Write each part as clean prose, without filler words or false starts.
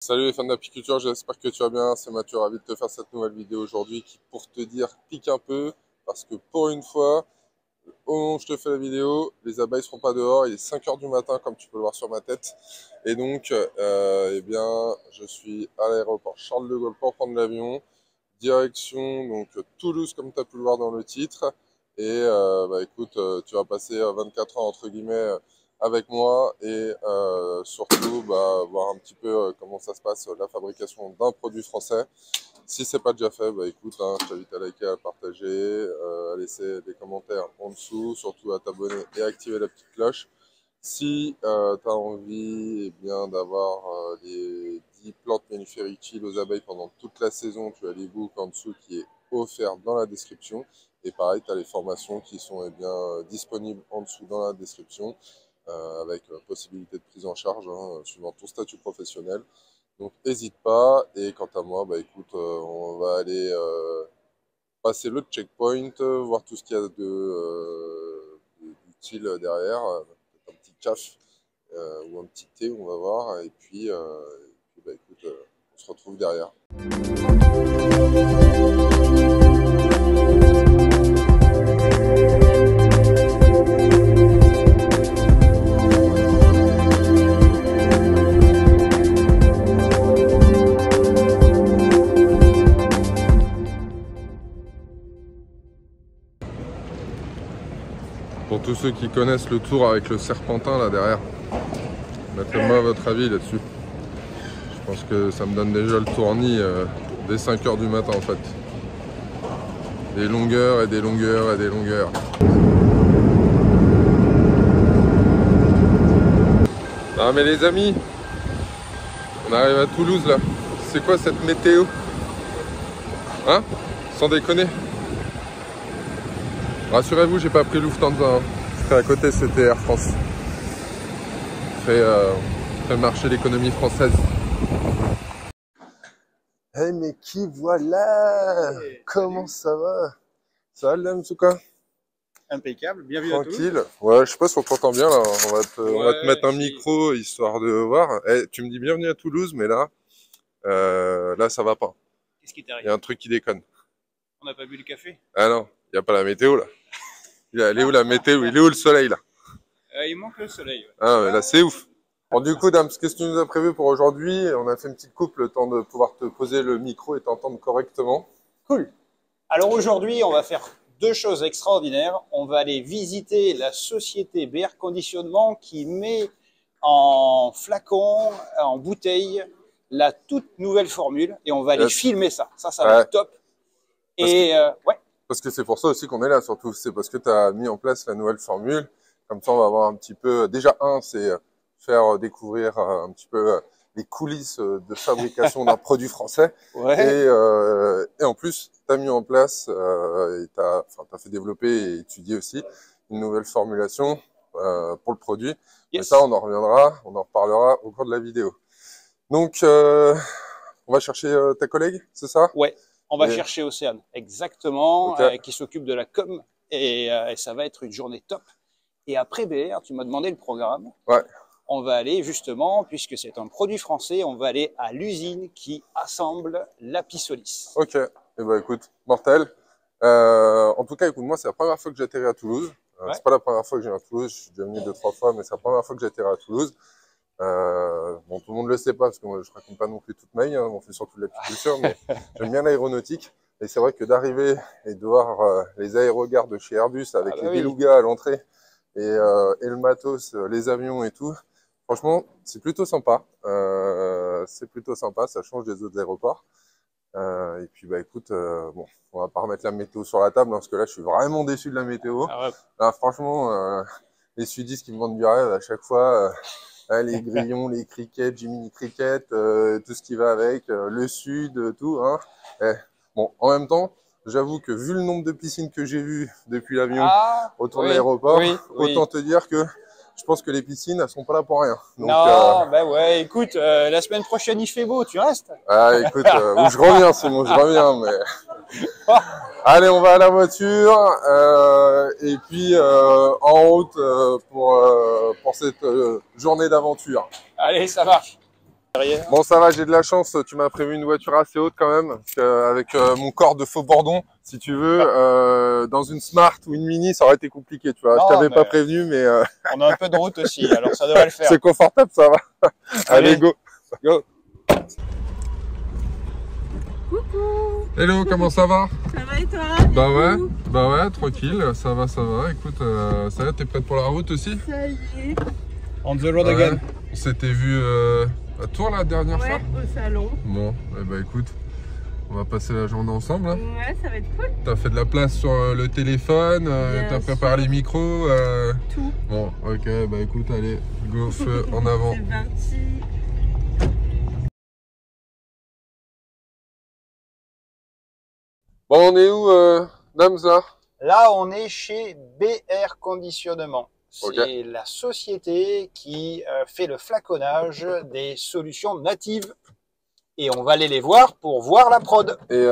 Salut les fans d'apiculture, j'espère que tu vas bien, c'est Mathieu, ravi de te faire cette nouvelle vidéo aujourd'hui qui, pour te dire, pique un peu parce que pour une fois, au moment où je te fais la vidéo, les abeilles ne seront pas dehors, il est 5 heures du matin comme tu peux le voir sur ma tête et donc eh bien, je suis à l'aéroport Charles de Gaulle pour prendre l'avion, direction donc Toulouse comme tu as pu le voir dans le titre et écoute, tu vas passer 24 heures entre guillemets avec moi et surtout voir un petit peu comment ça se passe la fabrication d'un produit français. Si c'est pas déjà fait, écoute, hein, je t'invite à liker, à partager, à laisser des commentaires en dessous, surtout à t'abonner et à activer la petite cloche. Si tu as envie bien d'avoir les 10 plantes mellifères utiles aux abeilles pendant toute la saison, tu as l'ebook en dessous qui est offert dans la description. Et pareil, tu as les formations qui sont disponibles en dessous dans la description, avec possibilité de prise en charge suivant ton statut professionnel. Donc n'hésite pas. Et quant à moi, écoute, on va aller passer le checkpoint, voir tout ce qu'il y a d'utile derrière. Peut-être un petit café ou un petit thé, on va voir. Et puis, écoute, on se retrouve derrière. Pour tous ceux qui connaissent le tour avec le serpentin là derrière, mettez-moi votre avis là-dessus. Je pense que ça me donne déjà le tournis dès 5 heures du matin en fait. Des longueurs et des longueurs et des longueurs. Non mais les amis, on arrive à Toulouse là. C'est quoi cette météo? Hein? Sans déconner. Rassurez-vous, j'ai pas pris Lufthansa. Hein. À côté, c'était Air France. Fait marcher l'économie française. Hey, mais qui voilà? Hey, comment ça va? Ça va, l'âme, en tout cas? Impeccable, bienvenue à Toulouse. Tranquille. Ouais, je sais pas si on t'entend bien là. On va te mettre un micro histoire de voir. Hey, tu me dis bienvenue à Toulouse, mais là, ça va pas. Qu'est-ce qui t'arrive? Il y a un truc qui déconne. On n'a pas bu le café? Ah non, il n'y a pas la météo là. Elle est où la météo? Il est où le soleil là? Il manque le soleil. Ouais. Ah mais là c'est ouf. Bon du coup Dams, qu'est-ce que tu nous as prévu pour aujourd'hui? On a fait une petite coupe, le temps de pouvoir te poser le micro et t'entendre correctement. Cool. Alors aujourd'hui, on va faire deux choses extraordinaires. On va aller visiter la société BR Conditionnement qui met en flacon, en bouteille, la toute nouvelle formule et on va aller filmer ça. Ça va être top. Parce que c'est pour ça aussi qu'on est là surtout. C'est parce que tu as mis en place la nouvelle formule. Comme ça, on va voir un petit peu. Déjà, c'est faire découvrir un petit peu les coulisses de fabrication d'un produit français. Ouais. Et en plus, tu as mis en place, et tu as fait développer et étudier aussi une nouvelle formulation pour le produit. Mais ça, on en reviendra, on en reparlera au cours de la vidéo. Donc, on va chercher ta collègue, c'est ça? Ouais. On va chercher Océane, exactement, qui s'occupe de la com et ça va être une journée top. Et après BR, tu m'as demandé le programme. Ouais. On va aller justement, puisque c'est un produit français, on va aller à l'usine qui assemble l'Apisolis. Ok, et écoute, mortel. En tout cas, écoute, moi c'est la première fois que j'atterris à Toulouse. C'est pas la première fois que je viens à Toulouse, je suis déjà venu 2-3 fois, mais c'est la première fois que j'atterris à Toulouse. Bon, tout le monde le sait pas parce que moi je raconte pas non plus toute ma vie, hein, on fait surtout de l'apiculture, mais j'aime bien l'aéronautique. Et c'est vrai que d'arriver et de voir les aérogares de chez Airbus avec les belugas à l'entrée et le matos, les avions et tout, franchement, c'est plutôt sympa. Ça change des autres aéroports. Et puis écoute, bon, on va pas remettre la météo sur la table hein, parce que là je suis vraiment déçu de la météo. Là, franchement, les sudistes qui me vendent du rêve à chaque fois. Les grillons, les crickets, Jiminy Cricket, tout ce qui va avec, le sud, tout. Hein. Bon, en même temps, j'avoue que vu le nombre de piscines que j'ai vues depuis l'avion autour de l'aéroport, autant te dire que je pense que les piscines, elles sont pas là pour rien. Donc, non, ouais, écoute, la semaine prochaine il fait beau, tu restes? Ah, écoute, je reviens, Simon, je reviens, mais... Allez, on va à la voiture et puis en route pour cette journée d'aventure. Allez, ça marche. derrière. Bon, ça va, j'ai de la chance. Tu m'as prévu une voiture assez haute quand même. Parce qu'avec mon corps de faux bourdon, si tu veux, dans une Smart ou une Mini, ça aurait été compliqué. Tu vois, Non, je t'avais mais pas prévenu, mais on a un peu de route aussi, alors ça devrait le faire. c'est confortable, ça va. Allez, go. Go. Coucou. Hello, comment ça va? Ça va et toi? Bah ouais, tranquille, ça va. Écoute, ça va, t'es prête pour la route aussi? Ça y est. On the road Ouais. again. On s'était vu à Tours la dernière fois? Ouais, au salon. Bon, eh bah écoute, on va passer la journée ensemble. Hein. Ouais, ça va être cool. T'as fait de la place sur le téléphone, Bien t'as préparé sûr. les micros. Tout. Bon, ok, bah écoute, allez, go, feu en avant. C'est parti. Bon, on est où, Namza? Là, on est chez BR Conditionnement. C'est Ok. la société qui fait le flaconnage des solutions natives. Et on va aller les voir pour voir la prod. Et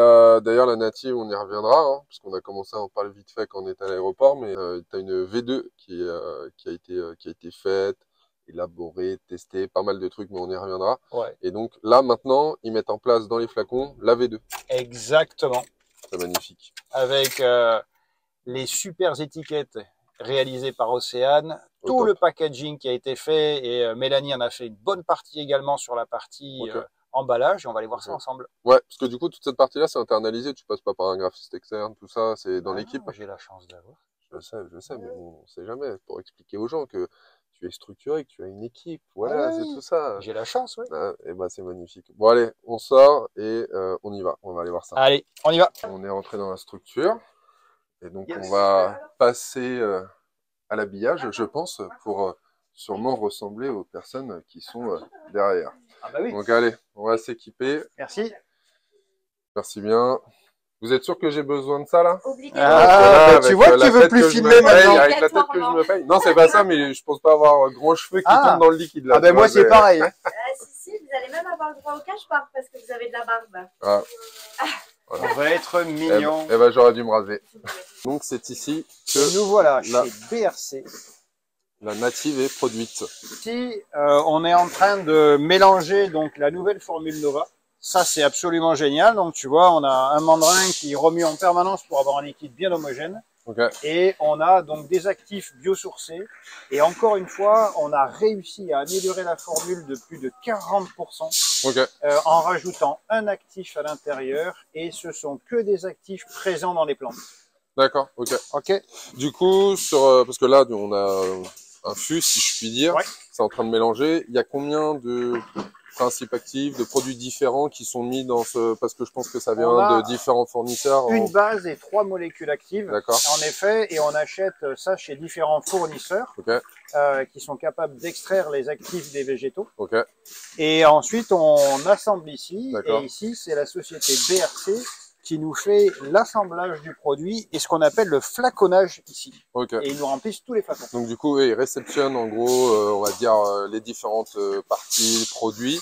d'ailleurs, la native, on y reviendra, hein, parce qu'on a commencé à en parler vite fait quand on est à l'aéroport, mais t'as une V2 qui a été faite, élaborée, testée, pas mal de trucs, mais on y reviendra. Ouais, Et donc là, maintenant, ils mettent en place dans les flacons la V2. exactement. C'est magnifique. Avec les super étiquettes réalisées par Océane, Au tout top. le packaging qui a été fait, et Mélanie en a fait une bonne partie également sur la partie Ok. emballage, et on va aller voir ça Ok. ensemble. Ouais, parce que du coup, toute cette partie-là, c'est internalisé, tu passes pas par un graphiste externe, tout ça, c'est dans Ah l'équipe. non, j'ai la chance d'avoir. Je sais, mais bon, on sait jamais, pour expliquer aux gens que tu es structuré, que tu as une équipe, voilà, c'est tout ça. J'ai la chance, oui. Ah, et bah, c'est magnifique. Bon, allez, on sort et on y va, on va aller voir ça. Allez, on y va. On est rentré dans la structure, et donc Yes. on va passer à l'habillage, je pense, pour sûrement ressembler aux personnes qui sont derrière. Ah bah oui. Donc allez, on va s'équiper. Merci. Merci bien. Vous êtes sûr que j'ai besoin de ça là? Obligatoire. Ah, bah, tu vois que la tu veux tête plus que je filmer me paye, maintenant. avec la tête que je me paye. Non, c'est pas ça, mais je pense pas avoir gros cheveux qui tombent dans le liquide là. Ah ben tu moi vois, c'est pareil. Si, vous allez même avoir le droit au cache-part parce que vous avez de la barbe. Ah, On va être mignon. eh ben, j'aurais dû me raser. Donc c'est ici Et que nous voilà là. chez BRC. la native est produite. Ici, on est en train de mélanger donc la nouvelle formule Nova. Ça, c'est absolument génial. Donc, tu vois, on a un mandrin qui remue en permanence pour avoir un liquide bien homogène. Ok. Et on a donc des actifs biosourcés. Et encore une fois, on a réussi à améliorer la formule de plus de 40% Ok. en rajoutant un actif à l'intérieur. Et ce sont que des actifs présents dans les plantes. D'accord. Ok. Ok. Du coup, parce que là, on a un fût, si je puis dire. Ouais. C'est en train de mélanger. Il y a combien de principes actifs, de produits différents qui sont mis dans ce... Parce que je pense que ça On vient a de différents fournisseurs. Une base et 3 molécules actives. D'accord. En effet, et on achète ça chez différents fournisseurs Ok. qui sont capables d'extraire les actifs des végétaux. Ok. Et ensuite, on assemble ici. D'accord. Et ici, c'est la société BRC qui nous fait l'assemblage du produit et ce qu'on appelle le flaconnage ici. Ok. Et ils nous remplissent tous les flacons. Donc du coup, oui, ils réceptionnent en gros, on va dire, les différentes parties, produits.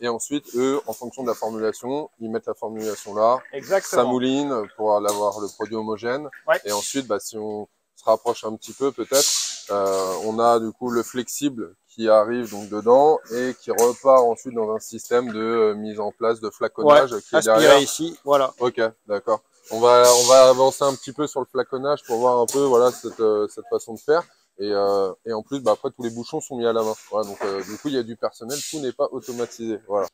Et ensuite, eux, en fonction de la formulation, ils mettent la formulation là. Exactement. Ça mouline pour avoir le produit homogène. Ouais. Et ensuite, bah, si on se rapproche un petit peu peut-être, on a du coup le flexible qui arrive donc dedans et qui repart ensuite dans un système de mise en place de flaconnage qui est aspiré derrière. ici, voilà. Ok, d'accord. On va avancer un petit peu sur le flaconnage pour voir un peu voilà cette façon de faire. Et en plus, bah, après tous les bouchons sont mis à la main. Voilà, donc du coup il y a du personnel, tout n'est pas automatisé. Voilà.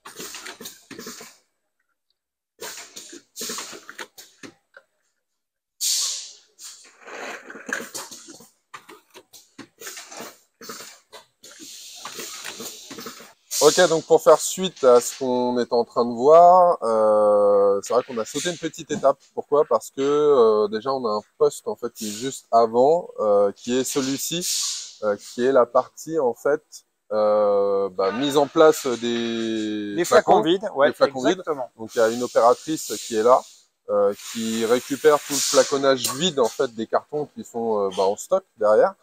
Ok, donc pour faire suite à ce qu'on est en train de voir, c'est vrai qu'on a sauté une petite étape. Pourquoi? Parce que déjà on a un poste en fait qui est juste avant, qui est celui-ci, qui est la partie en fait mise en place des flacons vides, ouais, des flacons vides. exactement. Donc il y a une opératrice qui est là, qui récupère tout le flaconnage vide en fait des cartons qui sont en stock derrière,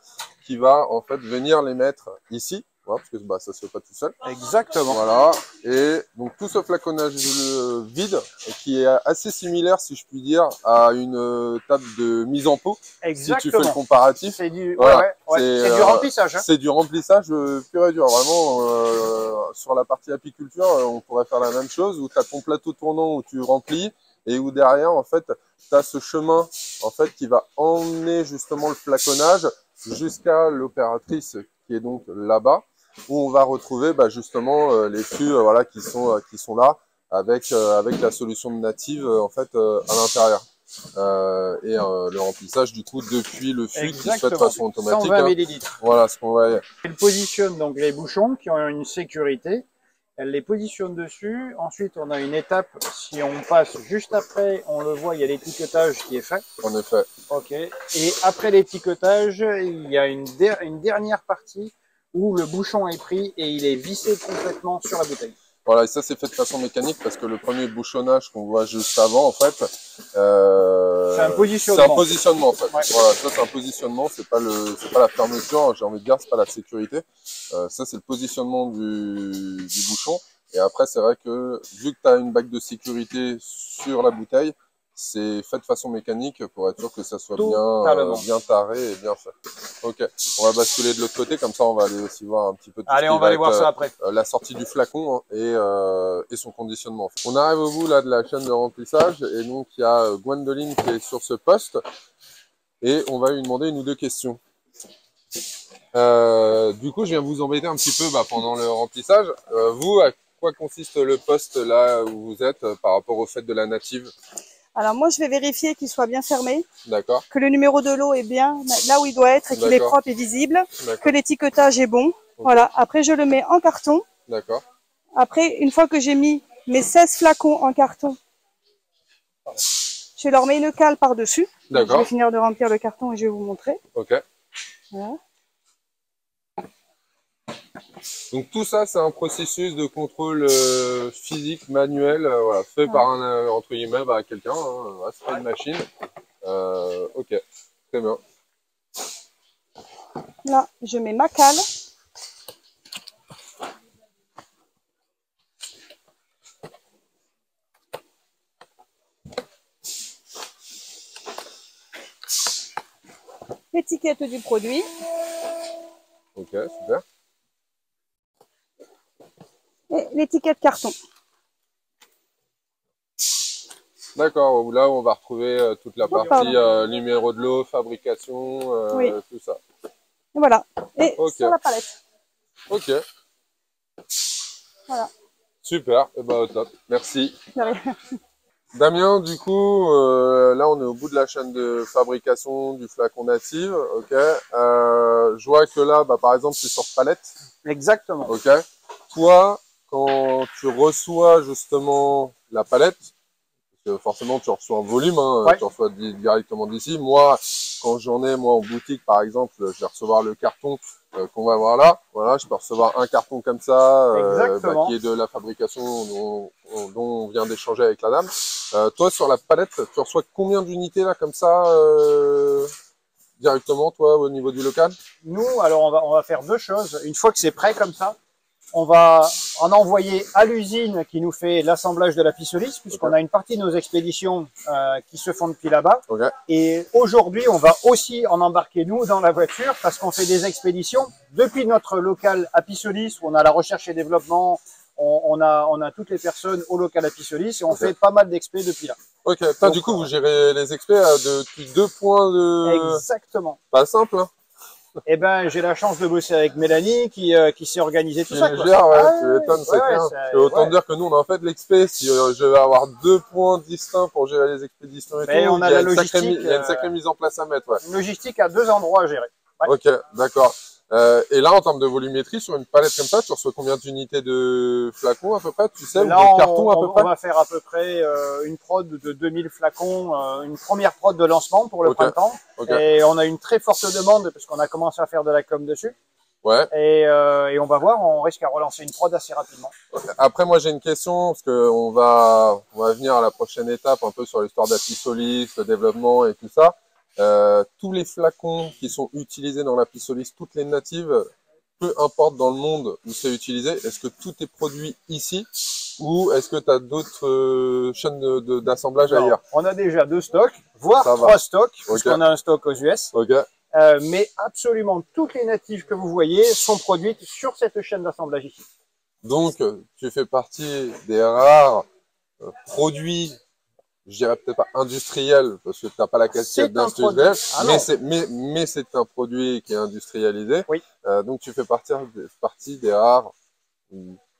qui va en fait venir les mettre ici. Voilà, parce que bah, ça se fait pas tout seul. Exactement. Voilà. Et donc tout ce flaconnage vide qui est assez similaire, si je puis dire, à une table de mise en pot. Exactement. Si tu fais le comparatif. C'est du, voilà. C'est du remplissage. Hein. C'est du remplissage pur et dur. Vraiment, sur la partie apiculture, on pourrait faire la même chose où tu as ton plateau tournant où tu remplis et où derrière, en fait, tu as ce chemin en fait, qui va emmener justement le flaconnage jusqu'à l'opératrice qui est donc là-bas, où on va retrouver justement les fûts voilà, qui sont là avec la solution de native en fait à l'intérieur. Et le remplissage du coup depuis le fût qui se fait de façon automatique. 120 millilitres. Voilà ce qu'on voit. Elle positionne donc les bouchons qui ont une sécurité. Elle les positionne dessus. Ensuite, on a une étape. Si on passe juste après, on le voit, il y a l'étiquetage qui est fait. En effet. Ok. Et après l'étiquetage, il y a une dernière partie où le bouchon est pris et il est vissé complètement sur la bouteille. Voilà, et ça c'est fait de façon mécanique parce que le premier bouchonnage qu'on voit juste avant, en fait, c'est un positionnement. C'est un positionnement en fait. Ouais. Voilà, ça c'est un positionnement, c'est pas la fermeture, j'ai envie de dire, c'est pas la sécurité. Ça c'est le positionnement du bouchon. Et après c'est vrai que vu que tu as une bague de sécurité sur la bouteille, c'est fait de façon mécanique pour être sûr que ça soit bien taré et bien fait. Ok, on va basculer de l'autre côté, comme ça on va aller aussi voir un petit peu tout Allez, on va aller voir ça après. La sortie du flacon et son conditionnement. On arrive au bout là de la chaîne de remplissage et donc il y a Gwendoline qui est sur ce poste et on va lui demander une ou deux questions. Du coup, je viens vous embêter un petit peu pendant le remplissage. Vous, à quoi consiste le poste là où vous êtes par rapport au fait de la native? Alors moi, je vais vérifier qu'il soit bien fermé, D'accord. que le numéro de lot est bien là où il doit être et qu'il est propre et visible, que l'étiquetage est bon. Okay. Voilà. Après, je le mets en carton. D'accord. Après, une fois que j'ai mis mes 16 flacons en carton, je leur mets une cale par-dessus. D'accord. Je vais finir de remplir le carton et je vais vous montrer. Ok. Voilà. Donc tout ça, c'est un processus de contrôle physique, manuel, voilà, fait par un, entre guillemets, quelqu'un, hein, c'est pas une machine. Ok, très bien. Là, je mets ma cale. L'étiquette du produit. Ok, super. Et l'étiquette carton. D'accord, là on va retrouver toute la partie numéro de lot, fabrication, tout ça. Et voilà, et sur la palette. Ok. Voilà. Super, et au top, merci. Damien, du coup, là on est au bout de la chaîne de fabrication du flacon native, ok. Je vois que là, par exemple, c'est sur palette. Exactement. Ok. Toi, quand tu reçois justement la palette, parce que forcément tu reçois en volume, hein, tu reçois directement d'ici. Moi, quand j'en ai moi en boutique par exemple, je vais recevoir le carton qu'on va voir là. Voilà, je peux recevoir un carton comme ça, qui est de la fabrication dont on vient d'échanger avec la dame. Toi, sur la palette, tu reçois combien d'unités là comme ça directement, toi, au niveau du local? Nous, alors on va faire deux choses. Une fois que c'est prêt comme ça, on va en envoyer à l'usine qui nous fait l'assemblage de la pissolisse, puisqu'on a une partie de nos expéditions qui se font depuis là-bas. Et aujourd'hui, on va aussi en embarquer nous dans la voiture parce qu'on fait des expéditions depuis notre local à Pissolisse où on a la recherche et développement. On a toutes les personnes au local à Pissolisse et on fait pas mal d'expés depuis là. Ok, donc, du coup, vous gérez les expés depuis 2 points de... Exactement. Pas simple, hein. Eh ben, j'ai la chance de bosser avec Mélanie qui s'est organisée tout ça. Tu m'étonnes, c'est clair. Autant dire que nous, on a en fait l'expé. Si je vais avoir 2 points distincts pour gérer les expéditions et tout, on a la logistique. Il y a une sacrée mise en place à mettre. Ouais. Une logistique à 2 endroits à gérer. Ouais. Ok, d'accord. Et là, en termes de volumétrie, sur une palette comme ça, tu reçois combien d'unités de flacons à peu près, tu sais, ou de cartons à peu près? On va faire à peu près une prod de 2000 flacons, une première prod de lancement pour le printemps. Et on a une très forte demande parce qu'on a commencé à faire de la com dessus. Ouais. Et on va voir, on risque à relancer une prod assez rapidement. Après, moi, j'ai une question parce que on va venir à la prochaine étape un peu sur l'histoire d'Apisolis, le développement et tout ça. Tous les flacons qui sont utilisés dans la pissolisse, toutes les natives, peu importe dans le monde où c'est utilisé, est-ce que tout est produit ici ou est-ce que tu as d'autres chaînes d'assemblage ailleurs? On a déjà 2 stocks, voire 3 stocks, puisqu'on a un stock aux US. Mais absolument toutes les natives que vous voyez sont produites sur cette chaîne d'assemblage ici. Donc, tu fais partie des rares produits, je dirais peut-être pas industriels, parce que tu n'as pas la casquette d'industriel, mais c'est un produit qui est industrialisé. Oui. Donc, tu fais partie des rares,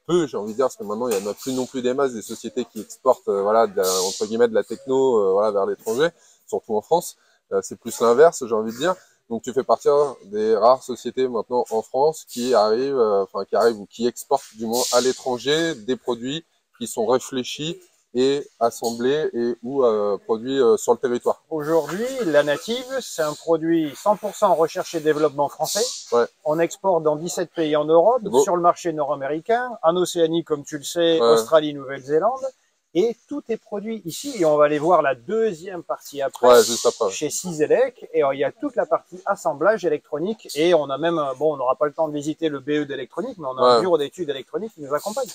peu, j'ai envie de dire, parce que maintenant, il n'y en a plus non plus des masses, des sociétés qui exportent, voilà, entre guillemets, de la techno, voilà, vers l'étranger, surtout en France. C'est plus l'inverse, j'ai envie de dire. Donc, tu fais partie des rares sociétés maintenant en France qui arrivent ou qui exportent du moins à l'étranger des produits qui sont réfléchis et assemblés et ou produits sur le territoire. Aujourd'hui, la Native, c'est un produit 100% recherche et développement français. Ouais. On exporte dans 17 pays en Europe, sur le marché nord-américain, en Océanie, comme tu le sais, Australie, Nouvelle-Zélande. Et tout est produit ici, et on va aller voir la deuxième partie après, juste après. Chez Cizelec, et il y a toute la partie assemblage électronique, et on a même, bon, on n'aura pas le temps de visiter le BE d'électronique, mais on a un bureau d'études électroniques qui nous accompagne.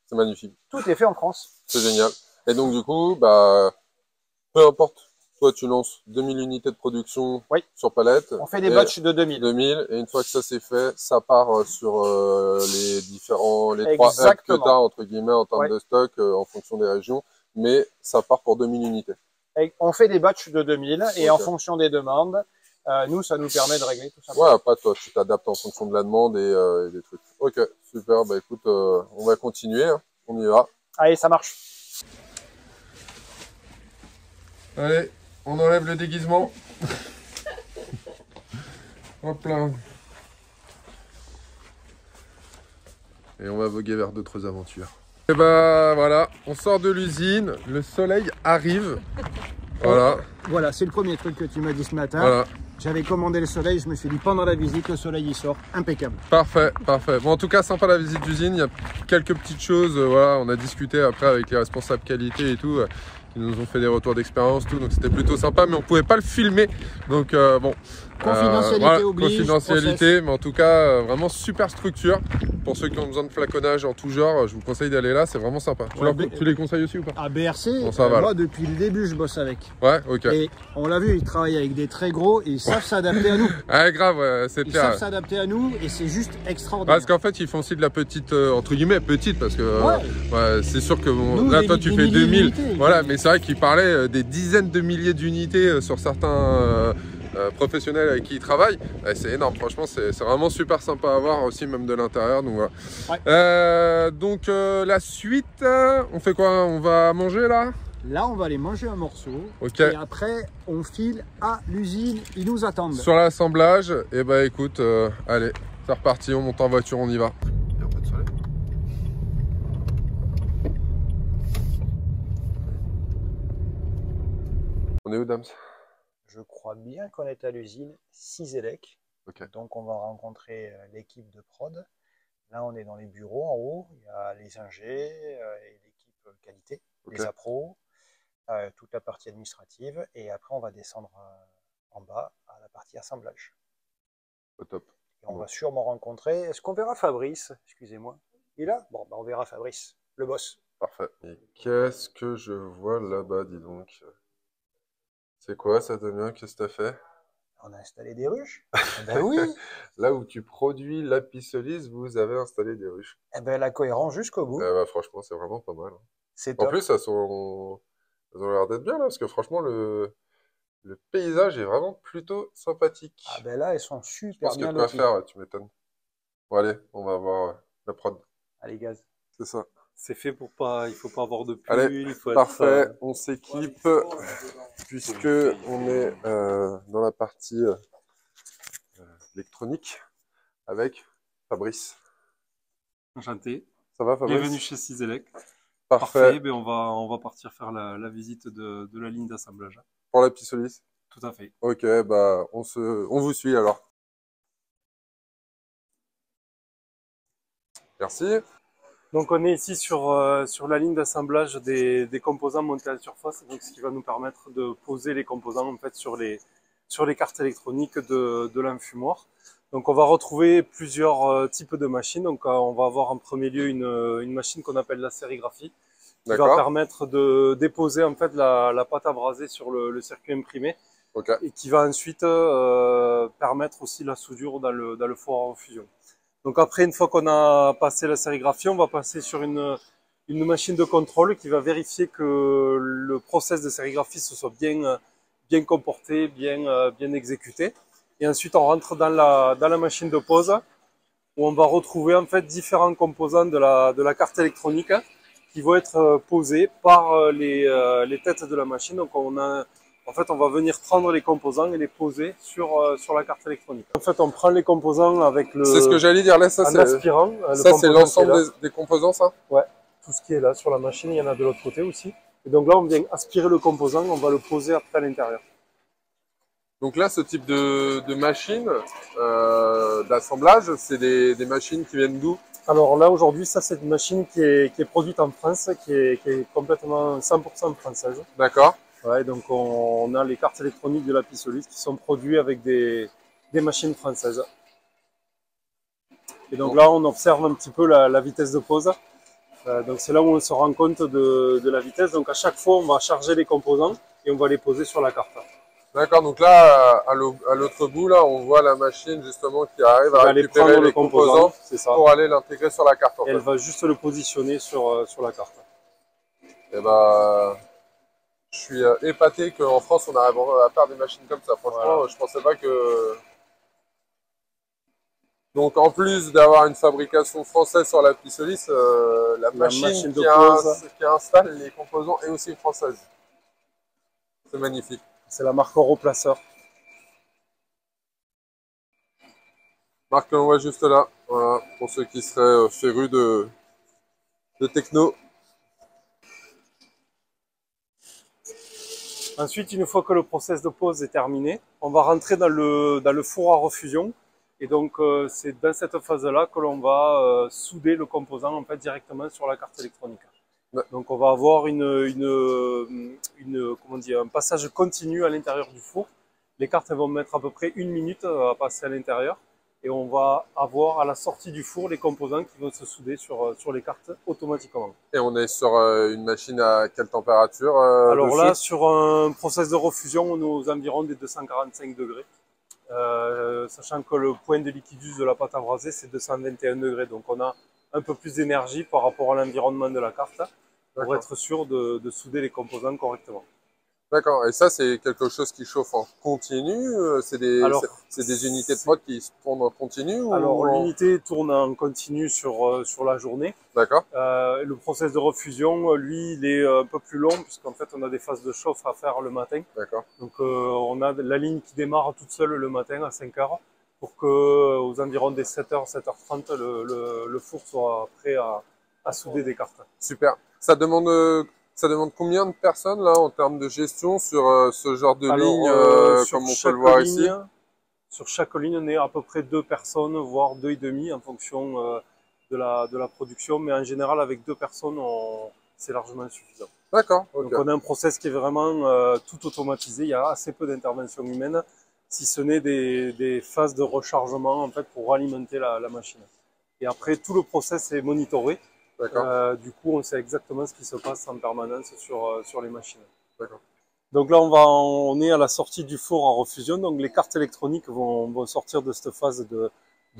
C'est magnifique. Tout est fait en France. C'est génial. Et donc du coup, bah, peu importe, toi tu lances 2000 unités de production sur palette. On fait des batchs de 2000. 2000, et une fois que ça c'est fait, ça part sur les 3 hubs que tu as, entre guillemets, en termes de stock, en fonction des régions, mais ça part pour 2000 unités. Et on fait des batchs de 2000, et en fonction des demandes, nous, ça nous permet de régler tout ça. Ouais, après toi, tu t'adaptes en fonction de la demande et des trucs. Ok, super, bah écoute, on va continuer, hein. On y va. Allez, ça marche. Allez, on enlève le déguisement. Hop là. Et on va voguer vers d'autres aventures. Et bah voilà, on sort de l'usine, le soleil arrive. Voilà. Voilà, c'est le premier truc que tu m'as dit ce matin. Voilà. J'avais commandé le soleil, je me suis dit pendant la visite, le soleil il sort, impeccable. Parfait, parfait. Bon, en tout cas, sympa la visite d'usine. Il y a quelques petites choses. Voilà, on a discuté après avec les responsables qualité et tout, qui nous ont fait des retours d'expérience, tout. Donc c'était plutôt sympa, mais on pouvait pas le filmer. Donc bon. Confidentialité oblige. Confidentialité, mais en tout cas, vraiment super structure. Pour ceux qui ont besoin de flaconnage en tout genre, je vous conseille d'aller là, c'est vraiment sympa. Tu les conseilles aussi ou pas? À BRC, bon, ça va, moi depuis le début je bosse avec. Ouais, ok. Et on l'a vu, ils travaillent avec des très gros et ils savent s'adapter à nous. Ouais, grave, c'est clair. Ils savent s'adapter à nous et c'est juste extraordinaire. Parce qu'en fait, ils font aussi de la petite, entre guillemets, petite, parce que c'est sûr que bon, là, toi, tu fais 2000. Voilà, mais c'est vrai qu'ils parlaient des dizaines de milliers d'unités sur certains professionnels avec qui ils travaillent. C'est énorme, franchement, c'est vraiment super sympa à voir aussi, même de l'intérieur. Donc voilà. Donc la suite, on fait quoi? On va manger là? Là, on va aller manger un morceau. Ok. Et après, on file à l'usine. Ils nous attendent. Sur l'assemblage, et bah écoute, allez, c'est reparti, on monte en voiture, on y va. Il n'y a pas de soleil. On est où, Dams? Je crois bien qu'on est à l'usine Cizelec. Donc on va rencontrer l'équipe de prod. Là, on est dans les bureaux en haut. Il y a les ingés et l'équipe qualité, les appros, toute la partie administrative. Et après, on va descendre en bas à la partie assemblage. Top. Et on va sûrement rencontrer... Est-ce qu'on verra Fabrice? Excusez-moi. Il est là? Bon, bah, on verra Fabrice, le boss. Parfait. Et qu'est-ce que je vois là-bas, dis donc? C'est quoi ça, Damien? Qu'est-ce que tu as fait? On a installé des ruches. Ben oui. Là où tu produis la pissolise, vous avez installé des ruches. Eh ben la cohérence jusqu'au bout. Bah, franchement, c'est vraiment pas mal. C'est en plus, elles ont l'air d'être bien là, parce que franchement, le paysage est vraiment plutôt sympathique. Ah ben là, elles sont super bien. Je pense qu'il y a de quoi faire, tu m'étonnes. Bon, allez, on va voir la prod. Allez, gaz. C'est ça. C'est fait pour pas, il faut pas avoir de pull. Allez, il faut parfait, être, on s'équipe, puisque on est dans la partie électronique avec Fabrice. Enchanté. Ça va, Fabrice? Bienvenue chez Cizelec. Parfait. Ben on va partir faire la visite de la ligne d'assemblage. Pour la pissolise? Tout à fait. Ok, bah on vous suit alors. Merci. Donc on est ici sur la ligne d'assemblage des composants montés en surface, donc ce qui va nous permettre de poser les composants en fait sur les cartes électroniques de l'enfumoir. Donc on va retrouver plusieurs types de machines. Donc on va avoir en premier lieu une machine qu'on appelle la sérigraphie, qui va permettre de déposer en fait la pâte à braser sur le circuit imprimé, et qui va ensuite permettre aussi la soudure dans le four à refusion. Donc après, une fois qu'on a passé la sérigraphie, on va passer sur une machine de contrôle qui va vérifier que le process de sérigraphie se soit bien comporté, bien exécuté. Et ensuite, on rentre dans la machine de pose, où on va retrouver en fait différents composants de la carte électronique qui vont être posés par les têtes de la machine. Donc on va venir prendre les composants et les poser sur la carte électronique. En fait, on prend les composants avec le... C'est ce que j'allais dire là, ça c'est... aspirant. Ça c'est l'ensemble des composants, ça? Ouais, tout ce qui est là sur la machine, il y en a de l'autre côté aussi. Et donc là, on vient aspirer le composant, on va le poser après à l'intérieur. Donc là, ce type de machine d'assemblage, c'est des machines qui viennent d'où? Alors là, aujourd'hui, ça, c'est une machine qui est produite en France, qui est complètement 100% française. D'accord. Ouais, donc on a les cartes électroniques de la Pissolis qui sont produites avec des machines françaises. Et donc là, on observe un petit peu la vitesse de pose. Donc c'est là où on se rend compte de la vitesse. Donc à chaque fois, on va charger les composants et on va les poser sur la carte. D'accord, donc là, à l'autre bout, là, on voit la machine justement qui arrive à récupérer les composants pour aller l'intégrer sur la carte. Elle va juste le positionner sur la carte. Et bah, je suis épaté qu'en France, on arrive à faire des machines comme ça. Franchement, je pensais pas que... Donc en plus d'avoir une fabrication française sur la Pissolis, la machine qui installe les composants est aussi française. C'est magnifique. C'est la marque Europlaceur. Marque que l'on voit juste là, voilà, pour ceux qui seraient férus de techno. Ensuite, une fois que le process de pose est terminé, on va rentrer dans le four à refusion. Et donc, c'est dans cette phase-là que l'on va souder le composant en fait, directement sur la carte électronique. Ouais. Donc, on va avoir un passage continu à l'intérieur du four. Les cartes vont mettre à peu près 1 minute à passer à l'intérieur. Et on va avoir à la sortie du four les composants qui vont se souder sur les cartes automatiquement. Et on est sur une machine à quelle température Alors là, sur un process de refusion, on est aux environs des 245 degrés. Sachant que le point de liquidus de la pâte à braser, c'est 221 degrés. Donc on a un peu plus d'énergie par rapport à l'environnement de la carte pour être sûr de souder les composants correctement. D'accord, et ça c'est quelque chose qui chauffe en continu? C'est des unités de prod qui se tournent en continu? Alors l'unité tourne en continu sur la journée. D'accord. Le process de refusion, lui, il est un peu plus long puisqu'en fait on a des phases de chauffe à faire le matin. D'accord. Donc on a la ligne qui démarre toute seule le matin à 5 h pour que aux environs des 7 h, 7 h 30, le four soit prêt à souder des cartes. Super. Ça demande combien de personnes là en termes de gestion sur ce genre de ligne comme on peut le voir ici? Sur chaque ligne, on est à peu près 2 personnes, voire 2,5 en fonction de la production. Mais en général, avec 2 personnes, c'est largement suffisant. D'accord. Donc on a un process qui est vraiment tout automatisé. Il y a assez peu d'intervention humaine, si ce n'est des phases de rechargement en fait, pour alimenter la machine. Et après, tout le process est monitoré. Du coup, on sait exactement ce qui se passe en permanence sur les machines. Donc là, on est à la sortie du four à refusion. Donc les cartes électroniques vont sortir de cette phase de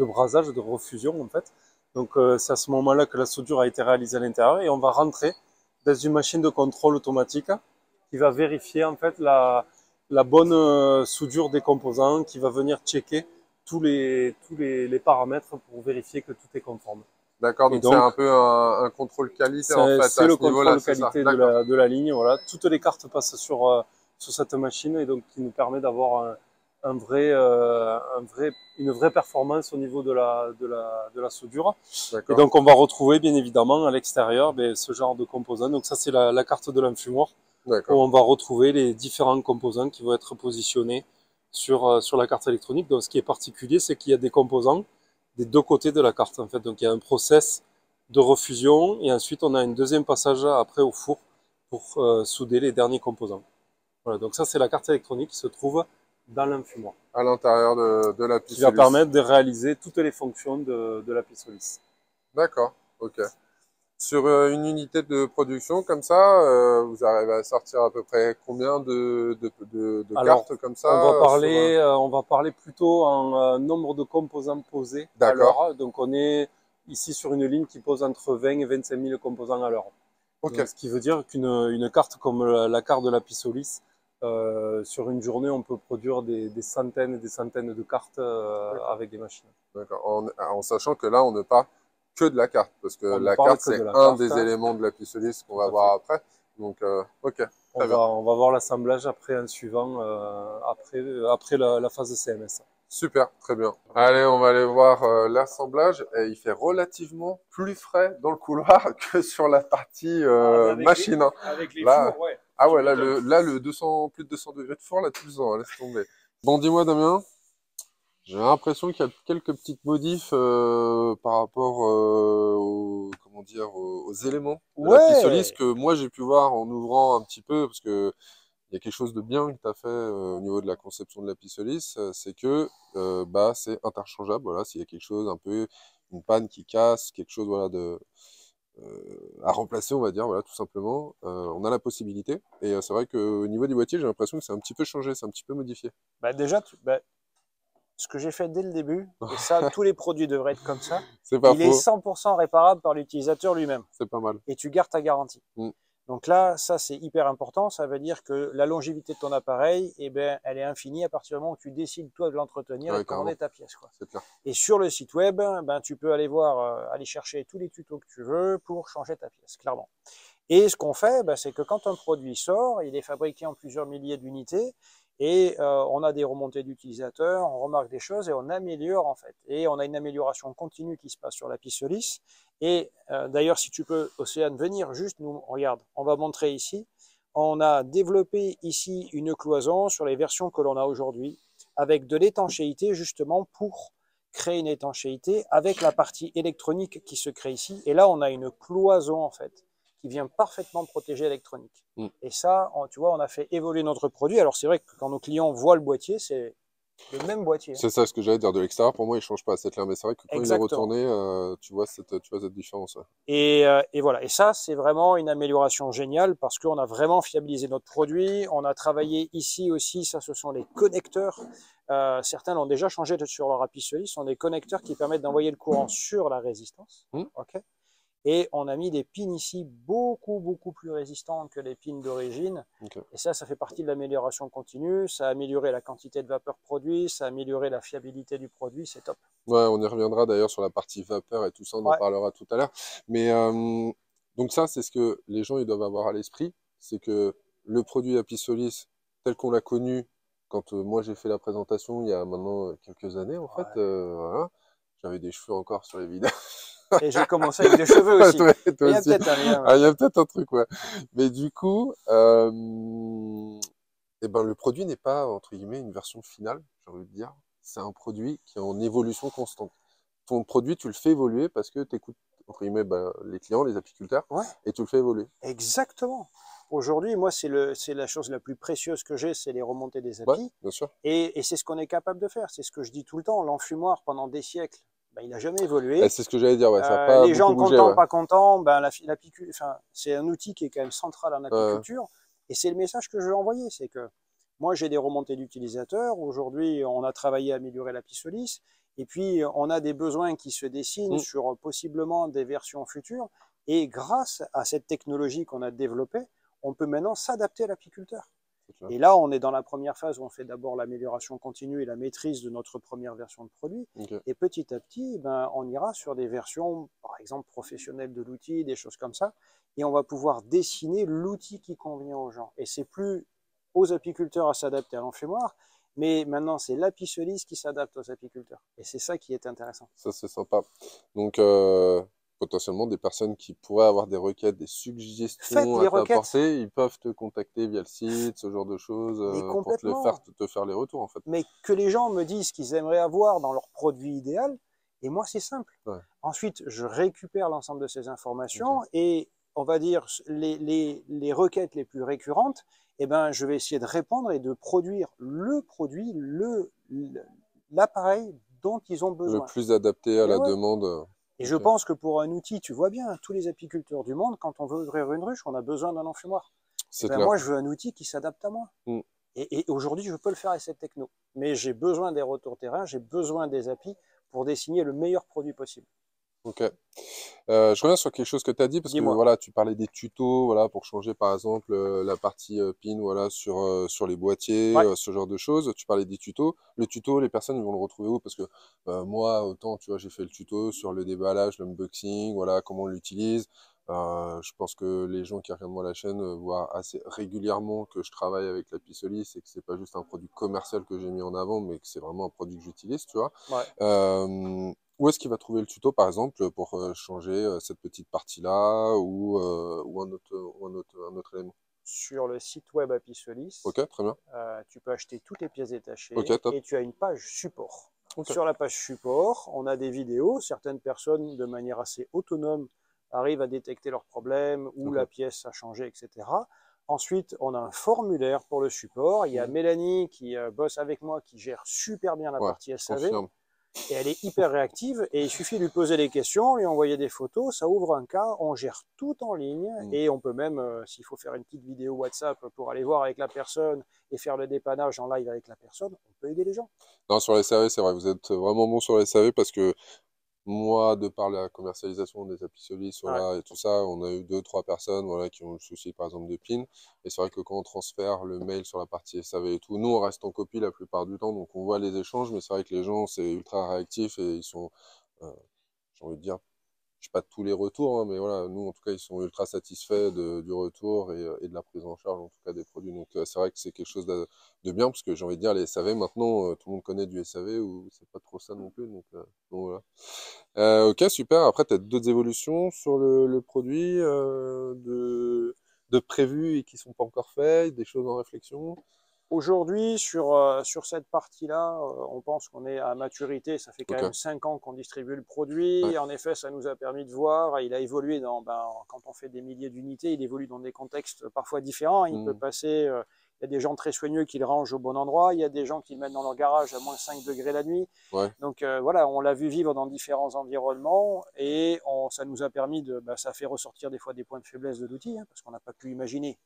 brasage, de refusion en fait. Donc c'est à ce moment-là que la soudure a été réalisée à l'intérieur et on va rentrer dans une machine de contrôle automatique qui va vérifier en fait la bonne soudure des composants, qui va venir checker tous les paramètres pour vérifier que tout est conforme. D'accord, donc c'est un peu un contrôle qualité en fait. C'est le contrôle qualité de la ligne. Voilà, toutes les cartes passent sur cette machine et donc qui nous permet d'avoir une vraie performance au niveau de la soudure. Et donc on va retrouver bien évidemment à l'extérieur ce genre de composants. Donc ça c'est la carte de l'enfumoir où on va retrouver les différents composants qui vont être positionnés sur la carte électronique. Donc ce qui est particulier, c'est qu'il y a des composants des 2 côtés de la carte en fait. Donc il y a un process de refusion et ensuite on a un deuxième passage après au four pour souder les derniers composants. Voilà, donc ça c'est la carte électronique qui se trouve dans l'enfumoir. À l'intérieur de la Pissolis. Qui va permettre de réaliser toutes les fonctions de la Pissolis. D'accord, ok. Sur une unité de production comme ça, vous arrivez à sortir à peu près combien de cartes comme ça? On va parler plutôt en nombre de composants posés à l'heure. Donc on est ici sur une ligne qui pose entre 20 et 25 000 composants à l'heure. Okay. Ce qui veut dire qu'une carte comme la carte de la Pissolis, sur une journée, on peut produire des centaines et des centaines de cartes avec des machines. D'accord. En sachant que là, on ne parle que de la carte, parce que la carte, c'est un des éléments de la Pissolis qu'on va voir après. Donc, ok. On va voir l'assemblage après en suivant, après la phase de CMS. Super, très bien. Allez, on va aller voir l'assemblage. Et il fait relativement plus frais dans le couloir que sur la partie machine. Avec les là, fours, ouais. Ah ouais, là, le 200, plus de 200 degrés de four, là, tout le temps, laisse tomber. Bon, dis-moi, Damien. J'ai l'impression qu'il y a quelques petites modifs par rapport comment dire, aux éléments de la Pissolis que moi j'ai pu voir en ouvrant un petit peu, parce que il y a quelque chose de bien que tu as fait au niveau de la conception de la Pissolis, c'est que c'est interchangeable. Voilà, s'il y a quelque chose, un peu une panne qui casse, quelque chose voilà à remplacer, on va dire, voilà, tout simplement, on a la possibilité. Et c'est vrai qu'au niveau du boîtier, j'ai l'impression que c'est un petit peu changé, c'est un petit peu modifié. Bah déjà, ce que j'ai fait dès le début, et ça, tous les produits devraient être comme ça, est 100% réparable par l'utilisateur lui-même. C'est pas mal. Et tu gardes ta garantie. Donc là, ça c'est hyper important, ça veut dire que la longévité de ton appareil, elle est infinie à partir du moment où tu décides toi de l'entretenir et de commander ta pièce, quoi. Clair. Et sur le site web, tu peux aller voir, aller chercher tous les tutos que tu veux pour changer ta pièce, clairement. Et ce qu'on fait, c'est que quand un produit sort, il est fabriqué en plusieurs milliers d'unités, et on a des remontées d'utilisateurs, on remarque des choses et on améliore en fait. Et on a une amélioration continue qui se passe sur la Pissolis. Et d'ailleurs, si tu peux, Océane, venir juste nous, regarde, on va montrer ici. On a développé ici une cloison sur les versions que l'on a aujourd'hui, avec de l'étanchéité justement pour créer une étanchéité avec la partie électronique qui se crée ici. Et là, on a une cloison en fait qui vient parfaitement protéger l'électronique. Et ça, tu vois, on a fait évoluer notre produit. Alors c'est vrai que quand nos clients voient le boîtier, c'est le même boîtier. C'est ça ce que j'allais dire de l'extérieur. Pour moi, il ne change pas assez clair, mais c'est vrai que quand il est retourné, tu vois cette différence. Et voilà. Et ça, c'est vraiment une amélioration géniale parce qu'on a vraiment fiabilisé notre produit. On a travaillé ici aussi. Ça, ce sont les connecteurs. Certains l'ont déjà changé sur leur Pissolis. Ce sont des connecteurs qui permettent d'envoyer le courant sur la résistance. Okay. Et on a mis des pins ici beaucoup plus résistantes que les pins d'origine. Okay. Et ça fait partie de l'amélioration continue. Ça a amélioré la quantité de vapeur produite, ça a amélioré la fiabilité du produit, c'est top. Ouais, on y reviendra d'ailleurs sur la partie vapeur et tout ça, on en parlera tout à l'heure. Mais donc ça, c'est ce que les gens ils doivent avoir à l'esprit, c'est que le produit Pissolis tel qu'on l'a connu quand moi j'ai fait la présentation il y a maintenant quelques années en fait, voilà, j'avais des cheveux encore sur les vidéos. Et j'ai commencé avec des cheveux aussi. Toi il y a peut-être un lien. Il y a peut-être un truc, ouais. Mais du coup, le produit n'est pas, entre guillemets, une version finale, j'ai envie de dire. C'est un produit qui est en évolution constante. Ton produit, tu le fais évoluer parce que tu écoutes, entre guillemets, les clients, les apiculteurs, et tu le fais évoluer. Exactement. Aujourd'hui, moi, c'est la chose la plus précieuse que j'ai, c'est les remontées des apis. Ouais, bien sûr. Et c'est ce qu'on est capable de faire. C'est ce que je dis tout le temps. L'enfumoir, pendant des siècles, il n'a jamais évolué. C'est ce que j'allais dire, ouais. Ça a pas les gens bougé, contents, pas contents, c'est un outil qui est quand même central en apiculture. Et c'est le message que je veux envoyer, c'est que moi j'ai des remontées d'utilisateurs. Aujourd'hui, on a travaillé à améliorer la Pissolis. Et puis, on a des besoins qui se dessinent sur possiblement des versions futures. Et grâce à cette technologie qu'on a développée, on peut maintenant s'adapter à l'apiculteur. Et là, on est dans la première phase où on fait d'abord l'amélioration continue et la maîtrise de notre première version de produit. Okay. Et petit à petit, on ira sur des versions, par exemple, professionnelles de l'outil, des choses comme ça. Et on va pouvoir dessiner l'outil qui convient aux gens. Et c'est plus aux apiculteurs à s'adapter à l'enfumoir, mais maintenant, c'est la Pissolis qui s'adapte aux apiculteurs. Et c'est ça qui est intéressant. Ça, c'est sympa. Donc, potentiellement, des personnes qui pourraient avoir des requêtes, des suggestions à t'apporter, ils peuvent te contacter via le site, ce genre de choses, pour te faire les retours, en fait. Mais que les gens me disent ce qu'ils aimeraient avoir dans leur produit idéal, et moi, c'est simple. Ouais. Ensuite, je récupère l'ensemble de ces informations, et on va dire, les requêtes les plus récurrentes, eh ben, je vais essayer de répondre et de produire le produit, l'appareil dont ils ont besoin. Le plus adapté à la demande. Et je pense que pour un outil, tu vois bien, tous les apiculteurs du monde, quand on veut ouvrir une ruche, on a besoin d'un enfumoir. Ben moi, je veux un outil qui s'adapte à moi. Et aujourd'hui, je peux le faire avec cette techno. Mais j'ai besoin des retours terrain, j'ai besoin des API pour dessiner le meilleur produit possible. Ok. Je reviens sur quelque chose que tu as dit, parce que voilà, tu parlais des tutos, voilà, pour changer par exemple la partie pin, voilà, sur les boîtiers, ce genre de choses. Tu parlais des tutos. Le tuto, les personnes ils vont le retrouver où? Parce que moi, autant, tu vois, j'ai fait le tuto sur le déballage, l'unboxing, voilà, comment on l'utilise. Je pense que les gens qui regardent moi la chaîne voient assez régulièrement que je travaille avec la Pisolis et que c'est pas juste un produit commercial que j'ai mis en avant, mais que c'est vraiment un produit que j'utilise, tu vois. Où est-ce qu'il va trouver le tuto, par exemple, pour changer cette petite partie-là ou un autre élément? Sur le site web Apisolis, ok, très bien. Tu peux acheter toutes les pièces détachées et tu as une page support. Sur la page support, on a des vidéos. Certaines personnes, de manière assez autonome, arrivent à détecter leurs problèmes ou la pièce a changé, etc. Ensuite, on a un formulaire pour le support. Il y a Mélanie qui bosse avec moi, qui gère super bien la partie SAV. Et elle est hyper réactive et il suffit de lui poser des questions, lui envoyer des photos, ça ouvre un cas, on gère tout en ligne et on peut même, s'il faut faire une petite vidéo WhatsApp pour aller voir avec la personne et faire le dépannage en live avec la personne, on peut aider les gens. Non, sur les SAV, c'est vrai, vous êtes vraiment bon sur les SAV parce que moi, de par la commercialisation des Apisolis et tout ça, on a eu 2-3 personnes voilà, qui ont le souci par exemple de PIN. Et c'est vrai que quand on transfère le mail sur la partie SAV et tout, nous on reste en copie la plupart du temps, donc on voit les échanges, mais c'est vrai que les gens c'est ultra réactif et ils sont, j'ai envie de dire, je sais pas tous les retours, hein, mais voilà, nous en tout cas ils sont ultra satisfaits du retour et de la prise en charge en tout cas des produits. Donc c'est vrai que c'est quelque chose de bien parce que j'ai envie de dire les SAV maintenant, tout le monde connaît du SAV ou c'est pas trop ça non plus. Donc voilà. Ok, super. Après, tu as d'autres évolutions sur le produit de prévues et qui sont pas encore faites, des choses en réflexion? Aujourd'hui, sur cette partie-là, on pense qu'on est à maturité. Ça fait quand même 5 ans qu'on distribue le produit. En effet, ça nous a permis de voir. Il a évolué quand on fait des milliers d'unités, il évolue dans des contextes parfois différents. Il peut passer... il y a des gens très soigneux qui le rangent au bon endroit. Il y a des gens qui le mettent dans leur garage à moins 5 degrés la nuit. Donc voilà, on l'a vu vivre dans différents environnements et ça nous a permis ça fait ressortir des fois des points de faiblesse de l'outil, parce qu'on n'a pas pu imaginer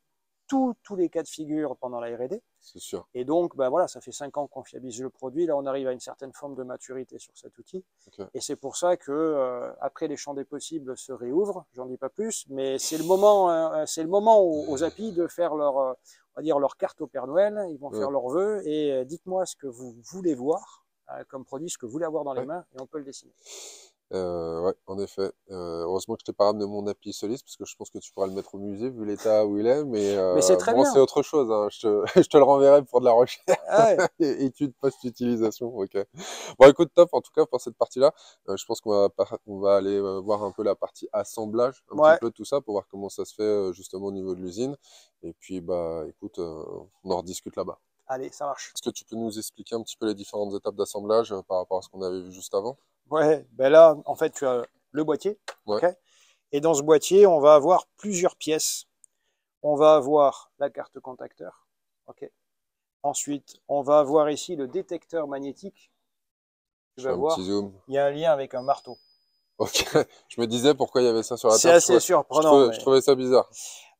tous les cas de figure pendant la R&D. C'est sûr. Et donc, voilà, ça fait 5 ans qu'on fiabilise le produit. Là, on arrive à une certaine forme de maturité sur cet outil. Et c'est pour ça que après les champs des possibles se réouvrent. J'en dis pas plus, mais c'est le moment aux API de faire on va dire leur carte au Père Noël. Ils vont faire leurs vœux et dites-moi ce que vous voulez voir comme produit, ce que vous voulez avoir dans les mains, et on peut le dessiner. Ouais, en effet. Heureusement que je t'ai pas ramené mon Apisolis parce que je pense que tu pourras le mettre au musée vu l'état où il est. Mais c'est très bien. C'est autre chose. Hein. Je te le renverrai pour de la recherche. Et étude post-utilisation. Ok. Bon, écoute, top. En tout cas, pour cette partie-là, je pense qu'on va aller voir un peu la partie assemblage, un petit peu tout ça pour voir comment ça se fait justement au niveau de l'usine. Et puis, écoute, on en rediscute là-bas. Allez, ça marche. Est-ce que tu peux nous expliquer un petit peu les différentes étapes d'assemblage par rapport à ce qu'on avait vu juste avant? Ouais, là, en fait, tu as le boîtier. Et dans ce boîtier, on va avoir plusieurs pièces. On va avoir la carte contacteur. Ensuite, on va avoir ici le détecteur magnétique. Tu vas voir, il y a un lien avec un marteau. Je me disais pourquoi il y avait ça sur la table. C'est assez surprenant. Je trouvais ça bizarre.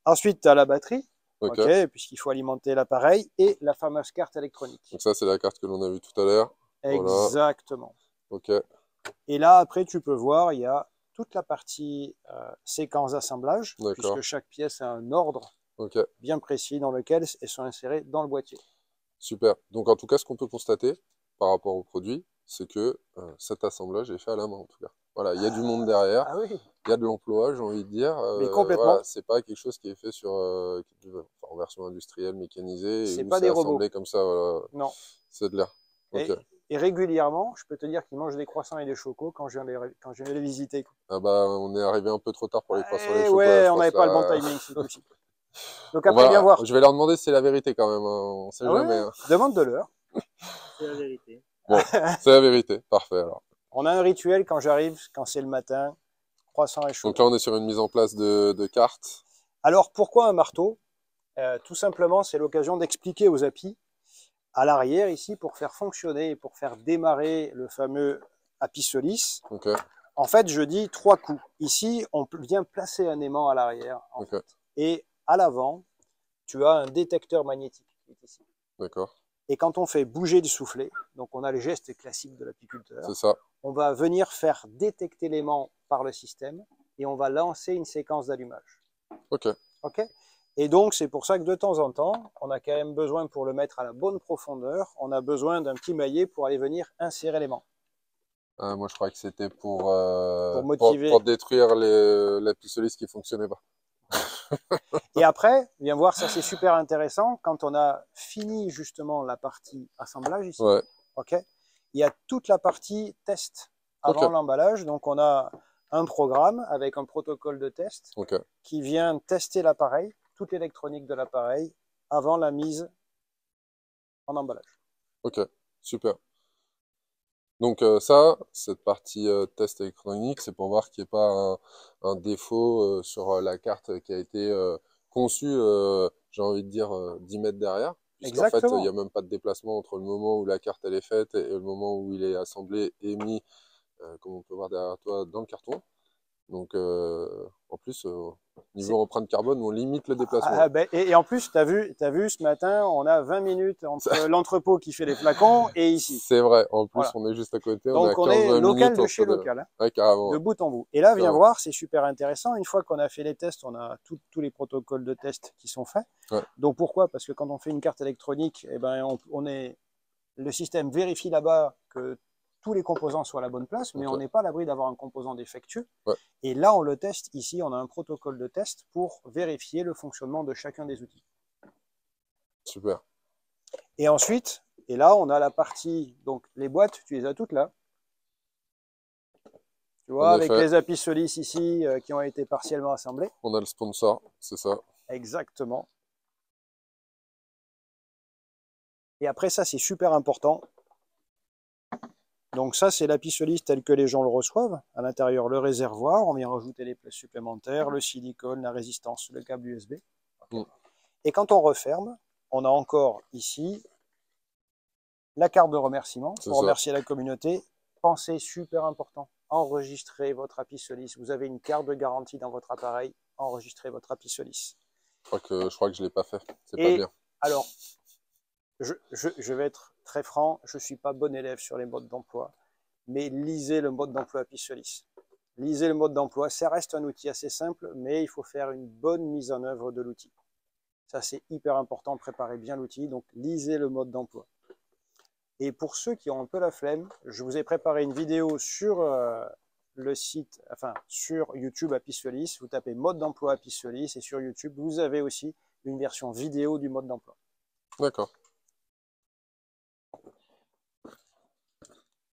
Ensuite, tu as la batterie. Puisqu'il faut alimenter l'appareil, et la fameuse carte électronique. Donc ça, c'est la carte que l'on a vue tout à l'heure. Exactement. Voilà. Et là, après, tu peux voir, il y a toute la partie séquence d'assemblage, puisque chaque pièce a un ordre bien précis dans lequel elles sont insérées dans le boîtier. Super. Donc en tout cas, ce qu'on peut constater par rapport au produit, c'est que cet assemblage est fait à la main en tout cas. Voilà, il y a du monde derrière, il y a de l'emploi, j'ai envie de dire. Mais complètement. Voilà, c'est pas quelque chose qui est fait en version industrielle, mécanisée. C'est pas des robots. Assemblé comme ça, voilà. Non. C'est de l'air. Et régulièrement, je peux te dire qu'ils mangent des croissants et des chocos quand je viens les visiter. On est arrivé un peu trop tard pour les croissants et les chocos. Ouais, on n'avait pas le bon timing, c'est possible. Donc après, viens voir. Je vais leur demander si c'est la vérité quand même. Hein. On sait jamais. Hein. Demande de l'heure. C'est la vérité. Bon, c'est la vérité. Parfait alors. On a un rituel quand j'arrive, quand c'est le matin. croissant et chaud. Donc là, on est sur une mise en place de cartes. Alors, pourquoi un marteau? Tout simplement, c'est l'occasion d'expliquer aux appis à l'arrière ici pour faire fonctionner et pour faire démarrer le fameux Apisolis. Okay. En fait, je dis 3 coups. Ici, on vient placer un aimant à l'arrière. Okay. Et à l'avant, tu as un détecteur magnétique qui est ici. D'accord. Et quand on fait bouger le soufflet, donc on a les gestes classiques de l'apiculteur, c'est ça. On va venir faire détecter l'aimant par le système et on va lancer une séquence d'allumage. Ok. Ok. Et donc, c'est pour ça que de temps en temps, on a quand même besoin, pour le mettre à la bonne profondeur, on a besoin d'un petit maillet pour aller venir insérer l'aimant. Moi, je croyais que c'était pour motiver. Pour détruire la Apisolis qui ne fonctionnait pas. Et après, viens voir, ça c'est super intéressant, quand on a fini justement la partie assemblage ici, ouais. Ok, il y a toute la partie test avant l'emballage. Donc, on a un programme avec un protocole de test qui vient tester l'appareil, toute l'électronique de l'appareil, avant la mise en emballage. Ok, super. Donc ça, cette partie test électronique, c'est pour voir qu'il n'y ait pas un défaut sur la carte qui a été conçue, j'ai envie de dire, 10 mètres derrière. Puisqu'en fait, il n'y a même pas de déplacement entre le moment où la carte elle est faite et le moment où il est assemblé et mis, comme on peut voir derrière toi, dans le carton. Donc, en plus, niveau empreinte carbone, on limite le déplacement. Ah, ben, et en plus, tu as vu, ce matin, on a 20 minutes entre l'entrepôt qui fait les flacons et ici. C'est vrai, en plus, on est juste à côté. Donc, on est local de chez local, hein, ouais, carrément, de bout en bout. Et là, viens voir, c'est super intéressant. Une fois qu'on a fait les tests, on a tous les protocoles de test qui sont faits. Ouais. Donc, pourquoi? Parce que quand on fait une carte électronique, eh ben, le système vérifie là-bas que tous les composants soient à la bonne place, mais on n'est pas à l'abri d'avoir un composant défectueux. Ouais. Et là, on le teste. Ici, on a un protocole de test pour vérifier le fonctionnement de chacun des outils. Super. Et ensuite, et là, on a la partie, donc les boîtes, tu les as toutes là. Tu vois, avec les Apisolis ici qui ont été partiellement assemblés. On a le sponsor, c'est ça. Exactement. Et après ça, c'est super important. Donc ça, c'est l'Apisolis tel que les gens le reçoivent. À l'intérieur, le réservoir, on vient rajouter les places supplémentaires, le silicone, la résistance, le câble USB. Et quand on referme, on a encore ici la carte de remerciement pour remercier la communauté. Pensez, super important, enregistrez votre Apisolis. Vous avez une carte de garantie dans votre appareil, enregistrez votre Apisolis. Je crois que je ne l'ai pas fait, c'est pas bien. Alors, je vais être très franc, je ne suis pas bon élève sur les modes d'emploi, mais lisez le mode d'emploi Apisolis. Lisez le mode d'emploi, ça reste un outil assez simple, mais il faut faire une bonne mise en œuvre de l'outil. Ça, c'est hyper important, préparez bien l'outil, donc lisez le mode d'emploi. Et pour ceux qui ont un peu la flemme, je vous ai préparé une vidéo sur le site, enfin sur YouTube Apisolis, vous tapez mode d'emploi Apisolis, et sur YouTube, vous avez aussi une version vidéo du mode d'emploi. D'accord.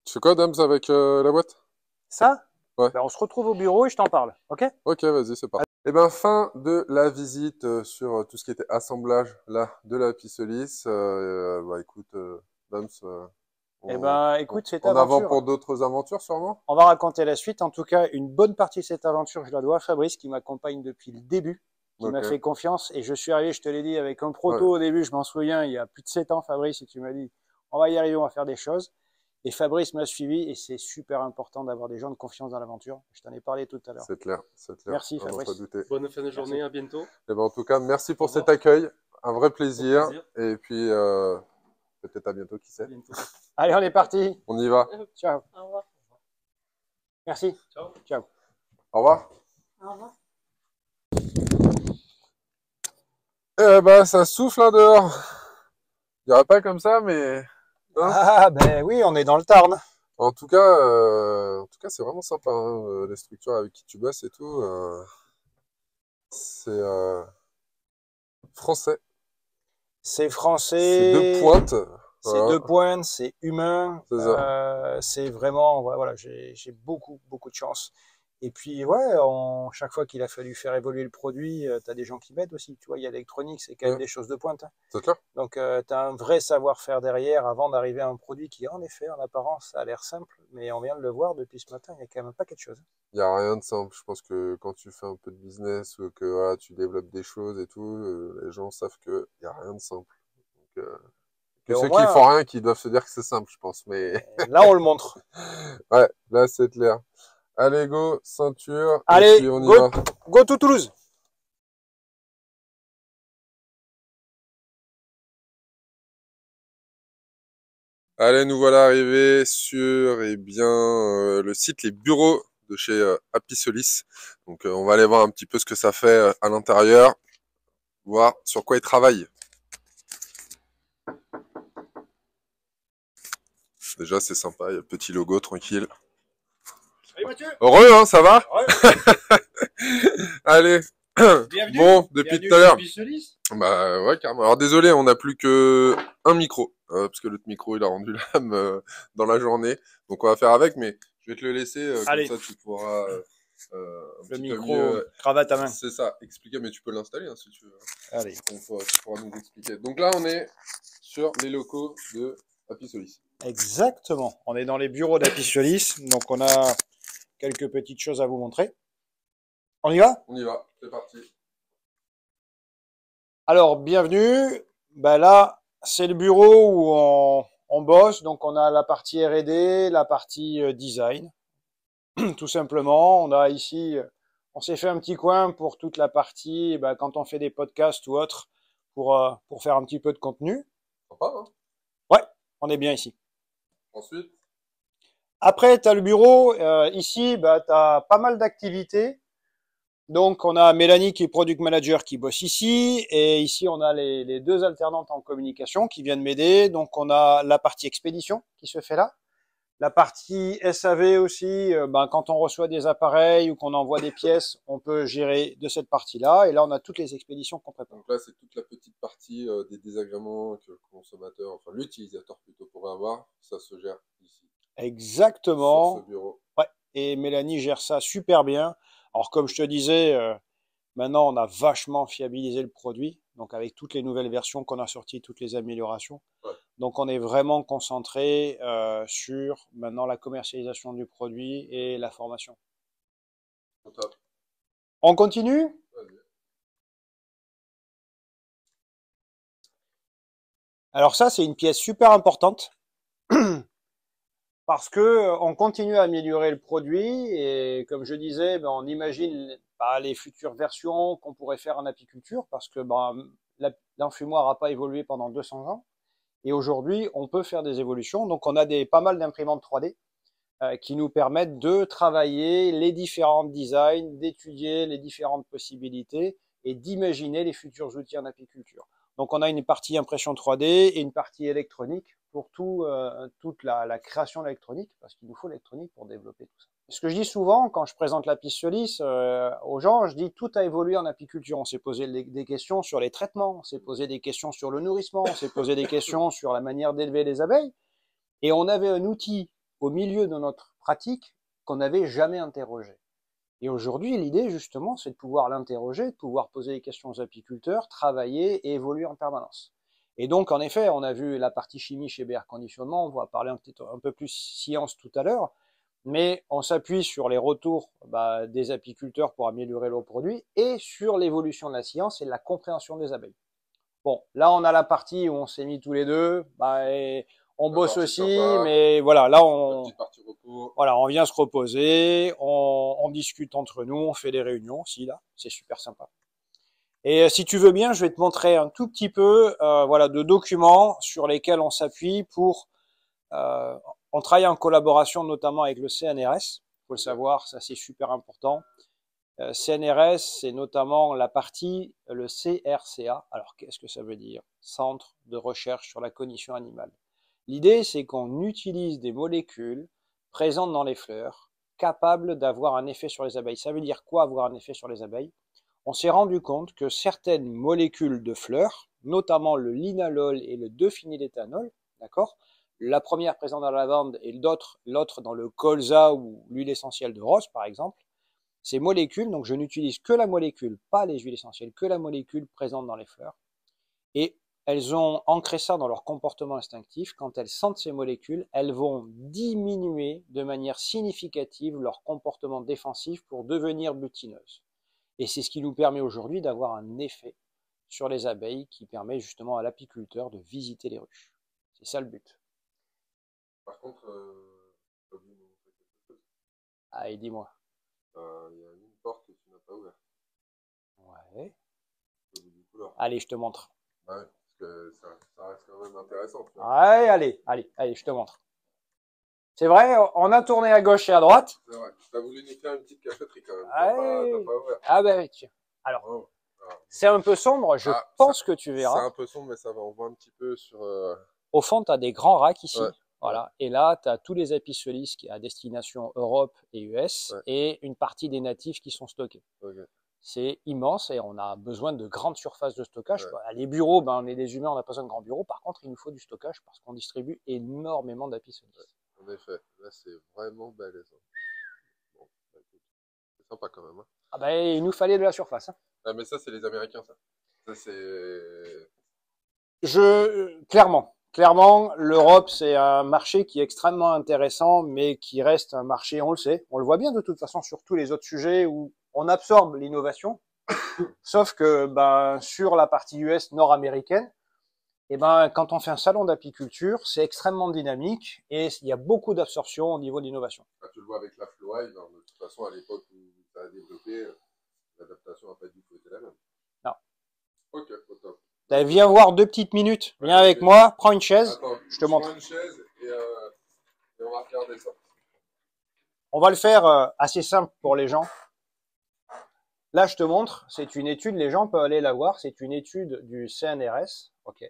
Tu fais quoi, Dams, avec la boîte? Ça? Ouais. Ben, on se retrouve au bureau et je t'en parle, ok? Ok, vas-y, c'est parti. Et ben, fin de la visite sur tout ce qui était assemblage là de la Apisolis. Bah écoute, Dams, écoute, cette aventure. En avant pour d'autres aventures, sûrement? On va raconter la suite. En tout cas, une bonne partie de cette aventure, je la dois à Fabrice qui m'accompagne depuis le début, qui m'a fait confiance. Et je suis arrivé, je te l'ai dit, avec un proto au début, je m'en souviens, il y a plus de 7 ans, Fabrice, et tu m'as dit, on va y arriver, on va faire des choses. Et Fabrice m'a suivi et c'est super important d'avoir des gens de confiance dans l'aventure. Je t'en ai parlé tout à l'heure. C'est clair, c'est clair. Merci Fabrice. Bonne fin de journée, à bientôt. Et ben, en tout cas, merci pour cet accueil. Un vrai plaisir. Et puis, peut-être à bientôt, qui sait. Allez, on est parti. On y va. Ciao. Au revoir. Merci. Ciao. Ciao. Au revoir. Au revoir. Eh ben, ça souffle là dehors. Je dirais pas comme ça, mais... Hein, ah, ben oui, on est dans le Tarn. En tout cas, c'est vraiment sympa, hein, les structures avec qui tu bosses et tout. C'est français. C'est français. C'est deux pointes. C'est deux pointes, c'est humain. C'est vraiment, voilà, j'ai beaucoup de chance. Et puis, ouais, chaque fois qu'il a fallu faire évoluer le produit, tu as des gens qui m'aident aussi. Tu vois, il y a l'électronique, c'est quand même des choses de pointe. Hein. C'est clair. Donc, tu as un vrai savoir-faire derrière avant d'arriver à un produit qui, en effet, en apparence, a l'air simple. Mais on vient de le voir depuis ce matin, il y a quand même un paquet de choses. Il n'y a rien de simple. Je pense que quand tu fais un peu de business ou que voilà, tu développes des choses et tout, les gens savent qu'il n'y a rien de simple. Donc, que ceux qui font rien, qui doivent se dire que c'est simple, je pense. Mais là, on le montre. Ouais, là, c'est clair. Allez, go, ceinture. Allez, et puis on y va. Go to Toulouse. Allez, nous voilà arrivés sur le site, les bureaux de chez Apisolis. Donc, on va aller voir un petit peu ce que ça fait à l'intérieur, voir sur quoi ils travaillent. Déjà, c'est sympa, il y a le petit logo tranquille. Salut Mathieu. Heureux, hein, ça va? Ouais. Allez. Bienvenue. Bon, depuis tout à l'heure. Apisolis. Bah ouais, carrément. Alors désolé, on n'a plus que un micro, parce que l'autre micro, il a rendu l'âme dans la journée. Donc on va faire avec, mais je vais te le laisser, comme ça tu pourras le micro, cravate à main. C'est ça, expliquer, mais tu peux l'installer hein, si tu veux. Allez. Donc, tu pourras nous expliquer. Donc là, on est sur les locaux de Apisolis. Exactement. On est dans les bureaux d'Apisolis, donc on a quelques petites choses à vous montrer. On y va? On y va, c'est parti. Alors, bienvenue. Ben là, c'est le bureau où on bosse. Donc, on a la partie R&D, la partie design. Tout simplement, on a ici, on s'est fait un petit coin pour toute la partie, ben, quand on fait des podcasts ou autre, pour faire un petit peu de contenu. Sympa, hein? Ouais, on est bien ici. Ensuite? Après, tu as le bureau. Ici, ben, tu as pas mal d'activités. Donc, on a Mélanie qui est product manager qui bosse ici. Et ici, on a les deux alternantes en communication qui viennent m'aider. Donc, on a la partie expédition qui se fait là. La partie SAV aussi, ben, quand on reçoit des appareils ou qu'on envoie des pièces, on peut gérer de cette partie-là. Et là, on a toutes les expéditions qu'on prépare. Donc là, c'est toute la petite partie des désagréments que le consommateur, enfin l'utilisateur plutôt, pourrait avoir. Ça se gère ici. Exactement. Sur ce bureau. Ouais. Et Mélanie gère ça super bien. Alors, comme je te disais, maintenant, on a vachement fiabilisé le produit. Donc, avec toutes les nouvelles versions qu'on a sorties, toutes les améliorations. Ouais. Donc, on est vraiment concentré sur maintenant la commercialisation du produit et la formation. Top. On continue? Vas-y. Alors ça, c'est une pièce super importante. Parce que on continue à améliorer le produit et comme je disais, ben, on imagine les futures versions qu'on pourrait faire en apiculture parce que ben, l'enfumoir n'a pas évolué pendant 200 ans et aujourd'hui on peut faire des évolutions. Donc on a pas mal d'imprimantes 3D qui nous permettent de travailler les différents designs, d'étudier les différentes possibilités et d'imaginer les futurs outils en apiculture. Donc on a une partie impression 3D et une partie électronique pour toute la création électronique, parce qu'il nous faut l'électronique pour développer tout ça. Ce que je dis souvent quand je présente l'Apisolis aux gens, je dis tout a évolué en apiculture. On s'est posé des questions sur les traitements, on s'est posé des questions sur le nourrissement, on s'est posé des questions sur la manière d'élever les abeilles, et on avait un outil au milieu de notre pratique qu'on n'avait jamais interrogé. Et aujourd'hui, l'idée, justement, c'est de pouvoir l'interroger, de pouvoir poser des questions aux apiculteurs, travailler et évoluer en permanence. Et donc, en effet, on a vu la partie chimie chez BR Conditionnement, on va parler un peu plus science tout à l'heure, mais on s'appuie sur les retours des apiculteurs pour améliorer leurs produits et sur l'évolution de la science et de la compréhension des abeilles. Bon, là, on a la partie où on s'est mis tous les deux, on bosse aussi, mais voilà, là on vient se reposer, on discute entre nous, on fait des réunions aussi là, c'est super sympa. Et si tu veux bien, je vais te montrer un tout petit peu de documents sur lesquels on s'appuie pour on travaille en collaboration notamment avec le CNRS, faut le savoir, ça c'est super important. CNRS, c'est notamment la partie, le CRCA. Alors qu'est-ce que ça veut dire? Centre de recherche sur la cognition animale. L'idée, c'est qu'on utilise des molécules présentes dans les fleurs, capables d'avoir un effet sur les abeilles. Ça veut dire quoi, avoir un effet sur les abeilles? On s'est rendu compte que certaines molécules de fleurs, notamment le linalol et le 2-phényléthanol, d'accord, la première présente dans la lavande et l'autre dans le colza ou l'huile essentielle de rose, par exemple, ces molécules, donc je n'utilise que la molécule, pas les huiles essentielles, que la molécule présente dans les fleurs. Et elles ont ancré ça dans leur comportement instinctif. Quand elles sentent ces molécules, elles vont diminuer de manière significative leur comportement défensif pour devenir butineuses. Et c'est ce qui nous permet aujourd'hui d'avoir un effet sur les abeilles qui permet justement à l'apiculteur de visiter les ruches. C'est ça le but. Par contre, Ah, et dis-moi. Il y a une porte que tu n'as pas ouverte. Ouais. Allez, je te montre. Ouais, parce que ça reste quand même intéressant. Tu vois. Ouais, allez, je te montre. C'est vrai, on a tourné à gauche et à droite. C'est vrai, tu as voulu nous faire une petite caféterie quand même. Ouais. T'as pas ouvert. Ah ben, tiens. Alors, Oh. c'est un peu sombre, je pense que tu verras. C'est un peu sombre, mais ça va, on voit un petit peu sur... Au fond, tu as des grands racks ici. Ouais. Voilà. Et là, tu as tous les apisolis qui à destination Europe et US, Ouais. et une partie des natifs qui sont stockés. Okay. C'est immense et on a besoin de grandes surfaces de stockage. Ouais. Les bureaux, ben, on est des humains, on n'a pas besoin de grands bureaux. Par contre, il nous faut du stockage parce qu'on distribue énormément d'apisolis. Ouais. En effet, là c'est vraiment balèze. Bon, c'est sympa quand même. Hein. Ah ben, il nous fallait de la surface. Hein. Ah, mais ça, c'est les Américains, ça. Ça, c'est... Clairement, l'Europe, c'est un marché qui est extrêmement intéressant, mais qui reste un marché, on le sait, on le voit bien de toute façon sur tous les autres sujets où on absorbe l'innovation, sauf que ben, sur la partie US nord-américaine, et ben, quand on fait un salon d'apiculture, c'est extrêmement dynamique et il y a beaucoup d'absorption au niveau de l'innovation. Ah, tu le vois avec la Flowhive, hein, de toute façon, à l'époque où ça a développé, l'adaptation n'a pas du tout été la même. Non. Ok, au top. Viens voir 2 petites minutes, viens avec moi, prends une chaise, Attends, je te montre. Prends une chaise et on va regarder ça. On va le faire assez simple pour les gens. Là, je te montre, c'est une étude, les gens peuvent aller la voir, c'est une étude du CNRS, ok,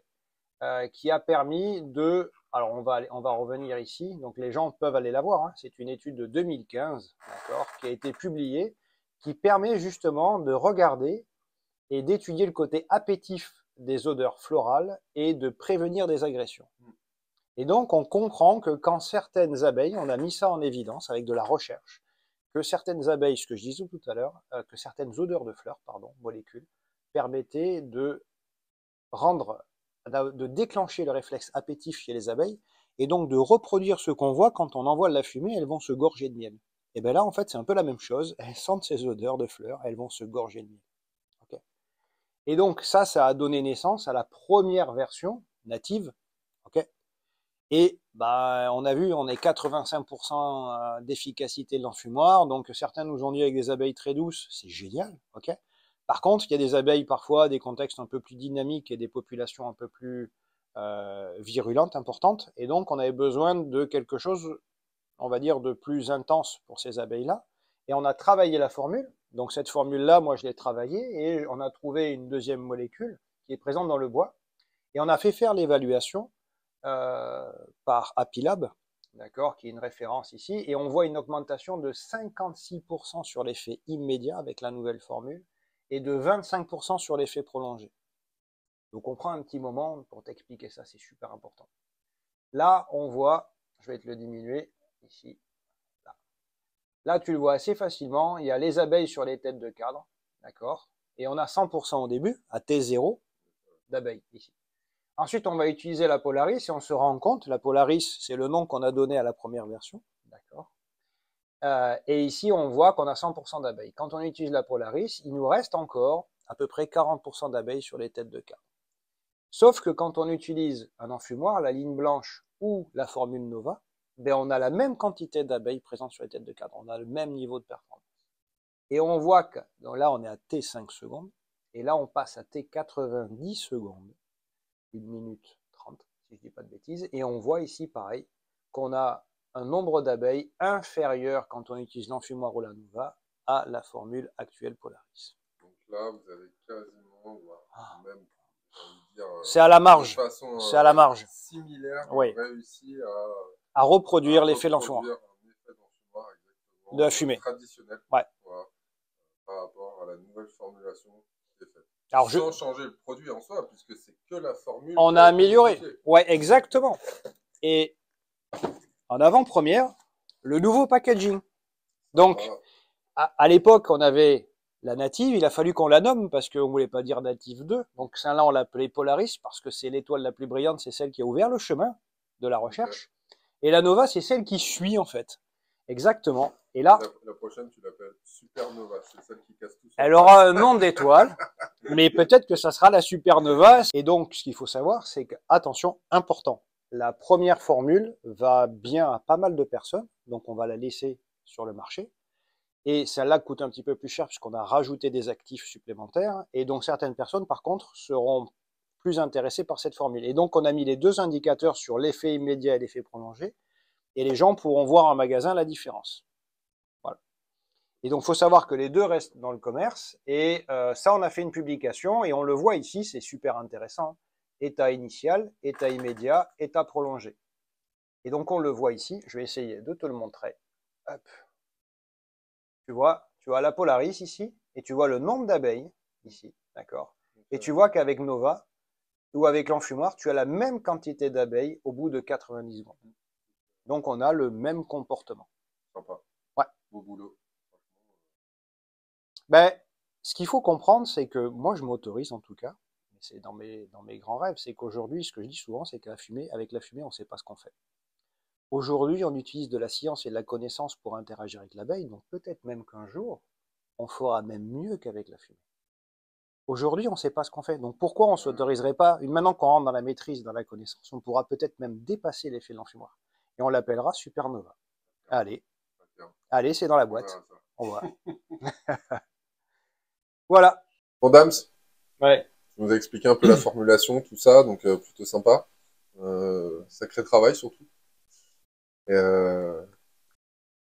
qui a permis de... Alors, on va revenir ici, donc les gens peuvent aller la voir, hein, c'est une étude de 2015, d'accord, qui a été publiée, qui permet justement de regarder et d'étudier le côté appétif des odeurs florales et de prévenir des agressions. Et donc, on comprend que quand certaines abeilles, on a mis ça en évidence avec de la recherche, que certaines abeilles, ce que je disais tout à l'heure, que certaines odeurs de fleurs, molécules, permettaient de déclencher le réflexe appétif chez les abeilles et donc de reproduire ce qu'on voit quand on envoie de la fumée, elles vont se gorger de miel. Et bien là, en fait, c'est un peu la même chose. Elles sentent ces odeurs de fleurs, elles vont se gorger de miel. Okay. Et donc, ça a donné naissance à la première version native. Okay. Et bah, on a vu, on est 85% d'efficacité de l'enfumoir. Donc, certains nous ont dit avec des abeilles très douces, c'est génial. Okay. Par contre, il y a des abeilles parfois, des contextes un peu plus dynamiques et des populations un peu plus virulentes, importantes. Et donc, on avait besoin de quelque chose, on va dire, de plus intense pour ces abeilles-là. Et on a travaillé la formule. Donc, cette formule-là, moi, je l'ai travaillée et on a trouvé une deuxième molécule qui est présente dans le bois. Et on a fait faire l'évaluation par Apilab, d'accord, qui est une référence ici. Et on voit une augmentation de 56% sur l'effet immédiat avec la nouvelle formule et de 25% sur l'effet prolongé. Donc, on prend un petit moment pour t'expliquer ça, c'est super important. Là, on voit, je vais te le diminuer, ici, là. Là, tu le vois assez facilement, il y a les abeilles sur les têtes de cadre, d'accord, et on a 100% au début, à T0, d'abeilles, ici. Ensuite, on va utiliser la Polaris et on se rend compte, la Polaris, c'est le nom qu'on a donné à la première version, d'accord. Et ici, on voit qu'on a 100% d'abeilles. Quand on utilise la Polaris, il nous reste encore à peu près 40% d'abeilles sur les têtes de cadre. Sauf que quand on utilise un enfumoir, la ligne blanche ou la formule Nova, ben on a la même quantité d'abeilles présentes sur les têtes de cadre. On a le même niveau de performance. Et on voit que là, on est à T5 secondes. Et là, on passe à T90 secondes. 1 minute 30, si je ne dis pas de bêtises. Et on voit ici, pareil, qu'on a un nombre d'abeilles inférieur quand on utilise l'enfumoir ou la Nova à la formule actuelle Polaris. Donc là, vous avez quasiment, même, c'est à la marge. Façon, c'est à la marge. Similaire, oui. Réussi à reproduire l'effet de l'enfumoir. De la fumée. Traditionnel. Ouais. Voilà, par rapport à la nouvelle formulation qui est faite. Alors sans changer le produit en soi, puisque c'est que la formule. On a amélioré. Ouais, exactement. Et en avant-première, le nouveau packaging. Donc, à l'époque, on avait la native, il a fallu qu'on la nomme parce qu'on ne voulait pas dire native 2. Donc celle-là, on l'appelait Polaris parce que c'est l'étoile la plus brillante, c'est celle qui a ouvert le chemin de la recherche. Et la Nova, c'est celle qui suit en fait. Exactement. Et là, la prochaine, tu l'appelles Supernova, c'est celle qui casse tout. Elle aura un nom d'étoile, mais peut-être que ça sera la Supernova. Et donc, ce qu'il faut savoir, c'est que, attention, important, la première formule va bien à pas mal de personnes, donc on va la laisser sur le marché. Et celle-là coûte un petit peu plus cher puisqu'on a rajouté des actifs supplémentaires. Et donc, certaines personnes, par contre, seront plus intéressées par cette formule. Et donc, on a mis les deux indicateurs sur l'effet immédiat et l'effet prolongé. Et les gens pourront voir en magasin la différence. Voilà. Et donc, il faut savoir que les deux restent dans le commerce. Et ça, on a fait une publication et on le voit ici, c'est super intéressant. État initial, état immédiat, état prolongé. Et donc, on le voit ici. Je vais essayer de te le montrer. Hop. Tu vois la Polaris ici, et tu vois le nombre d'abeilles ici, d'accord. Et tu vois qu'avec Nova, ou avec l'enfumoir, tu as la même quantité d'abeilles au bout de 90 secondes. Donc, on a le même comportement. Sympa. Ouais. Beau boulot. Ben, ce qu'il faut comprendre, c'est que moi, je m'autorise en tout cas, c'est dans mes grands rêves, c'est qu'aujourd'hui, ce que je dis souvent, c'est qu'avec la fumée, on ne sait pas ce qu'on fait. Aujourd'hui, on utilise de la science et de la connaissance pour interagir avec l'abeille, donc peut-être même qu'un jour, on fera même mieux qu'avec la fumée. Aujourd'hui, on ne sait pas ce qu'on fait, donc pourquoi on ne s'autoriserait pas, maintenant qu'on rentre dans la maîtrise, dans la connaissance, on pourra peut-être même dépasser l'effet de l'enfumoir, et on l'appellera Supernova. Allez, c'est dans la boîte, on voit. Voilà. Bon, Dams, ouais. tu nous as expliqué un peu la formulation, tout ça, donc plutôt sympa. Sacré travail surtout. Et,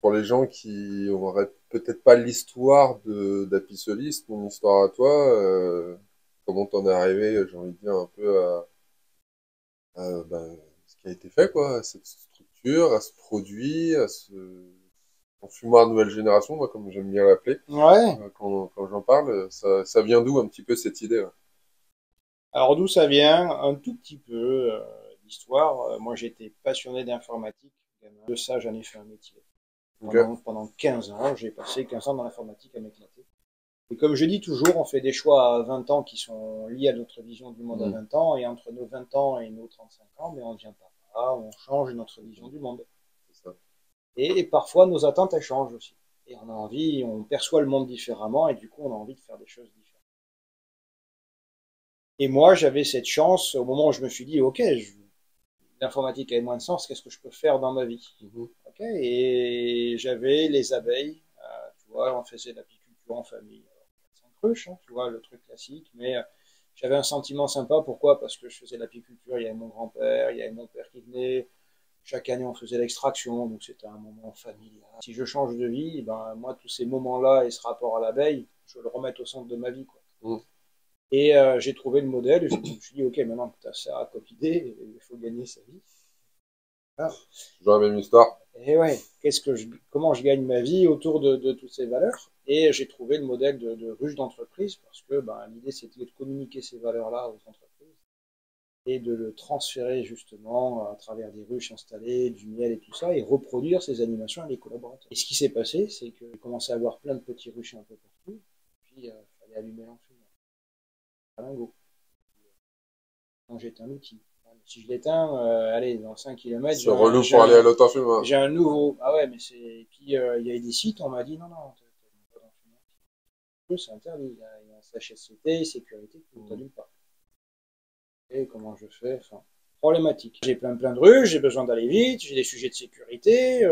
pour les gens qui n'auraient peut-être pas l'histoire d'Apisolis, ton histoire à toi, comment t'en es arrivé, j'ai envie de dire, un peu à ce qui a été fait, quoi, à cette structure, à ce produit, à ce fumoir nouvelle génération, moi, comme j'aime bien l'appeler. Ouais. Quand j'en parle, ça vient d'où un petit peu cette idée? Alors d'où ça vient? Un tout petit peu d'histoire. Moi, j'étais passionné d'informatique. De ça, j'en ai fait un métier. Pendant 15 ans, j'ai passé 15 ans dans l'informatique à m'éclater. Et comme je dis toujours, on fait des choix à 20 ans qui sont liés à notre vision du monde à 20 ans, et entre nos 20 ans et nos 35 ans, mais on ne devient pas là, on change notre vision du monde. C'est ça. Et parfois, nos attentes, elles changent aussi. Et on a envie, on perçoit le monde différemment, et du coup, on a envie de faire des choses différentes. Et moi, j'avais cette chance, au moment où je me suis dit, ok, l'informatique avait moins de sens, qu'est-ce que je peux faire dans ma vie? Okay, et j'avais les abeilles, tu vois, on faisait de l'apiculture en famille, 5 ruches, hein, tu vois, le truc classique, mais j'avais un sentiment sympa, pourquoi? Parce que je faisais de l'apiculture, il y avait mon grand-père, il y avait mon père qui venait, chaque année on faisait l'extraction, donc c'était un moment familial. Si je change de vie, ben, moi, tous ces moments-là et ce rapport à l'abeille, je veux le remettre au centre de ma vie, quoi. Et j'ai trouvé le modèle, et je me suis dit, ok, maintenant que tu as ça comme idée, il faut gagner sa vie. Voilà. Toujours la même histoire. Et ouais, comment je gagne ma vie autour de toutes ces valeurs? Et j'ai trouvé le modèle de ruche d'entreprise, parce que l'idée c'était de communiquer ces valeurs-là aux entreprises et de le transférer justement à travers des ruches installées, du miel et tout ça, et reproduire ces animations avec les collaborateurs. Et ce qui s'est passé, c'est que j'ai commencé à avoir plein de petits ruchers un peu partout, puis il fallait allumer l'enfumoir. Lingot. Donc j'éteins l'outil. Si je l'éteins, allez, dans 5 km, c'est relou pour aller à l'autre enfumoir. J'ai un nouveau. Ah ouais, mais c'est. Et puis il y a des sites, on m'a dit non, pas d'enfumoir. C'est interdit. Il y a un CHSCT, sécurité, tu n'allumes pas. Et comment je fais? Enfin, problématique. J'ai plein de rues, j'ai besoin d'aller vite, j'ai des sujets de sécurité,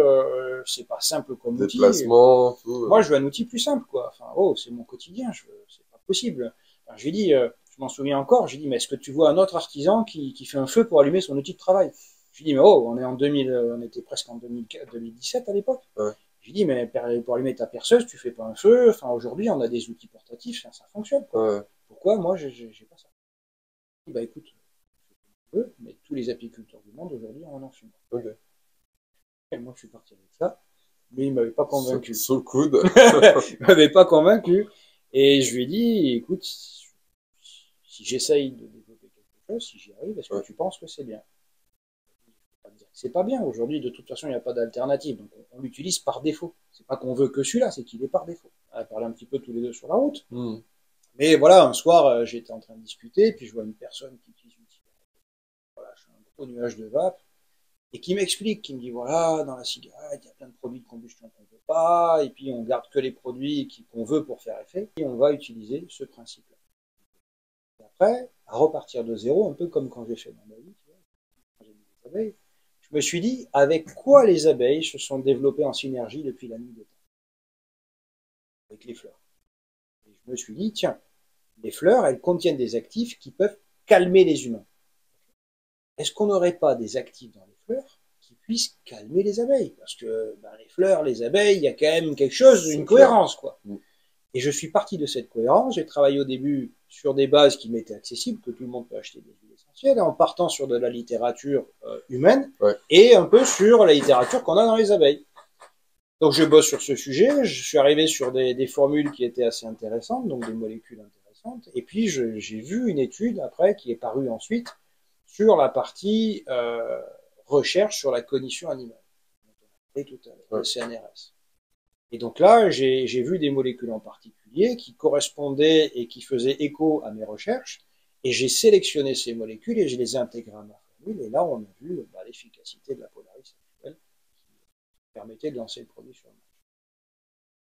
c'est pas simple comme outil. Déplacement, tout. Moi, je veux un outil plus simple, quoi. Enfin, c'est mon quotidien, c'est pas possible. Alors, je lui ai dit, je m'en souviens encore, j'ai dit, mais est-ce que tu vois un autre artisan qui fait un feu pour allumer son outil de travail? Je lui ai dit, mais on est en 2000, on était presque en 2017 à l'époque. Ouais. J'ai dit, mais pour allumer ta perceuse, tu fais pas un feu. Enfin, aujourd'hui, on a des outils portatifs, ça fonctionne, quoi. Ouais. Pourquoi moi, j'ai pas ça? Bah écoute, mais tous les apiculteurs du monde aujourd'hui ont un enfumoir. Okay. Et moi, je suis parti avec ça, mais il m'avait pas convaincu. Sous le coude. Il m'avait pas convaincu. Et je lui ai dit, écoute, si j'essaye de développer quelque chose, si j'y arrive, est-ce que tu penses que c'est bien? Je ne peux pas dire que c'est pas bien. Aujourd'hui, de toute façon, il n'y a pas d'alternative. Donc, on l'utilise par défaut. C'est pas qu'on veut que celui-là, c'est qu'il est par défaut. On a parlé un petit peu tous les deux sur la route. Mais voilà, un soir, j'étais en train de discuter, puis je vois une personne qui utilise une cigarette. Voilà, je suis un gros nuage de vape. Et qui m'explique, qui me dit, voilà, dans la cigarette, il y a plein de produits de combustion qu'on ne veut pas, et puis on garde que les produits qu'on veut pour faire effet, et on va utiliser ce principe-là. Et après, à repartir de zéro, un peu comme quand j'ai fait dans ma vie, tu vois, quand j'ai mis les abeilles, je me suis dit, avec quoi les abeilles se sont développées en synergie depuis la nuit des temps? Avec les fleurs. Et je me suis dit, tiens, les fleurs, elles contiennent des actifs qui peuvent calmer les humains. Est-ce qu'on n'aurait pas des actifs dans les fleurs qui puissent calmer les abeilles? Parce que les fleurs, les abeilles, il y a quand même quelque chose, une cohérence, quoi. Et je suis parti de cette cohérence. J'ai travaillé au début sur des bases qui m'étaient accessibles, que tout le monde peut acheter des huiles essentielles, en partant sur de la littérature humaine et un peu sur la littérature qu'on a dans les abeilles. Donc je bosse sur ce sujet. Je suis arrivé sur des formules qui étaient assez intéressantes, donc des molécules intéressantes. Et puis j'ai vu une étude après qui est parue ensuite sur la partie recherche sur la cognition animale, dont on a parlé tout à l'heure, le CNRS. Et donc là, j'ai vu des molécules en particulier qui correspondaient et qui faisaient écho à mes recherches, et j'ai sélectionné ces molécules et je les ai intégrées à ma formule, et là, on a vu l'efficacité de la Polaris actuelle qui permettait de lancer le produit sur le marché.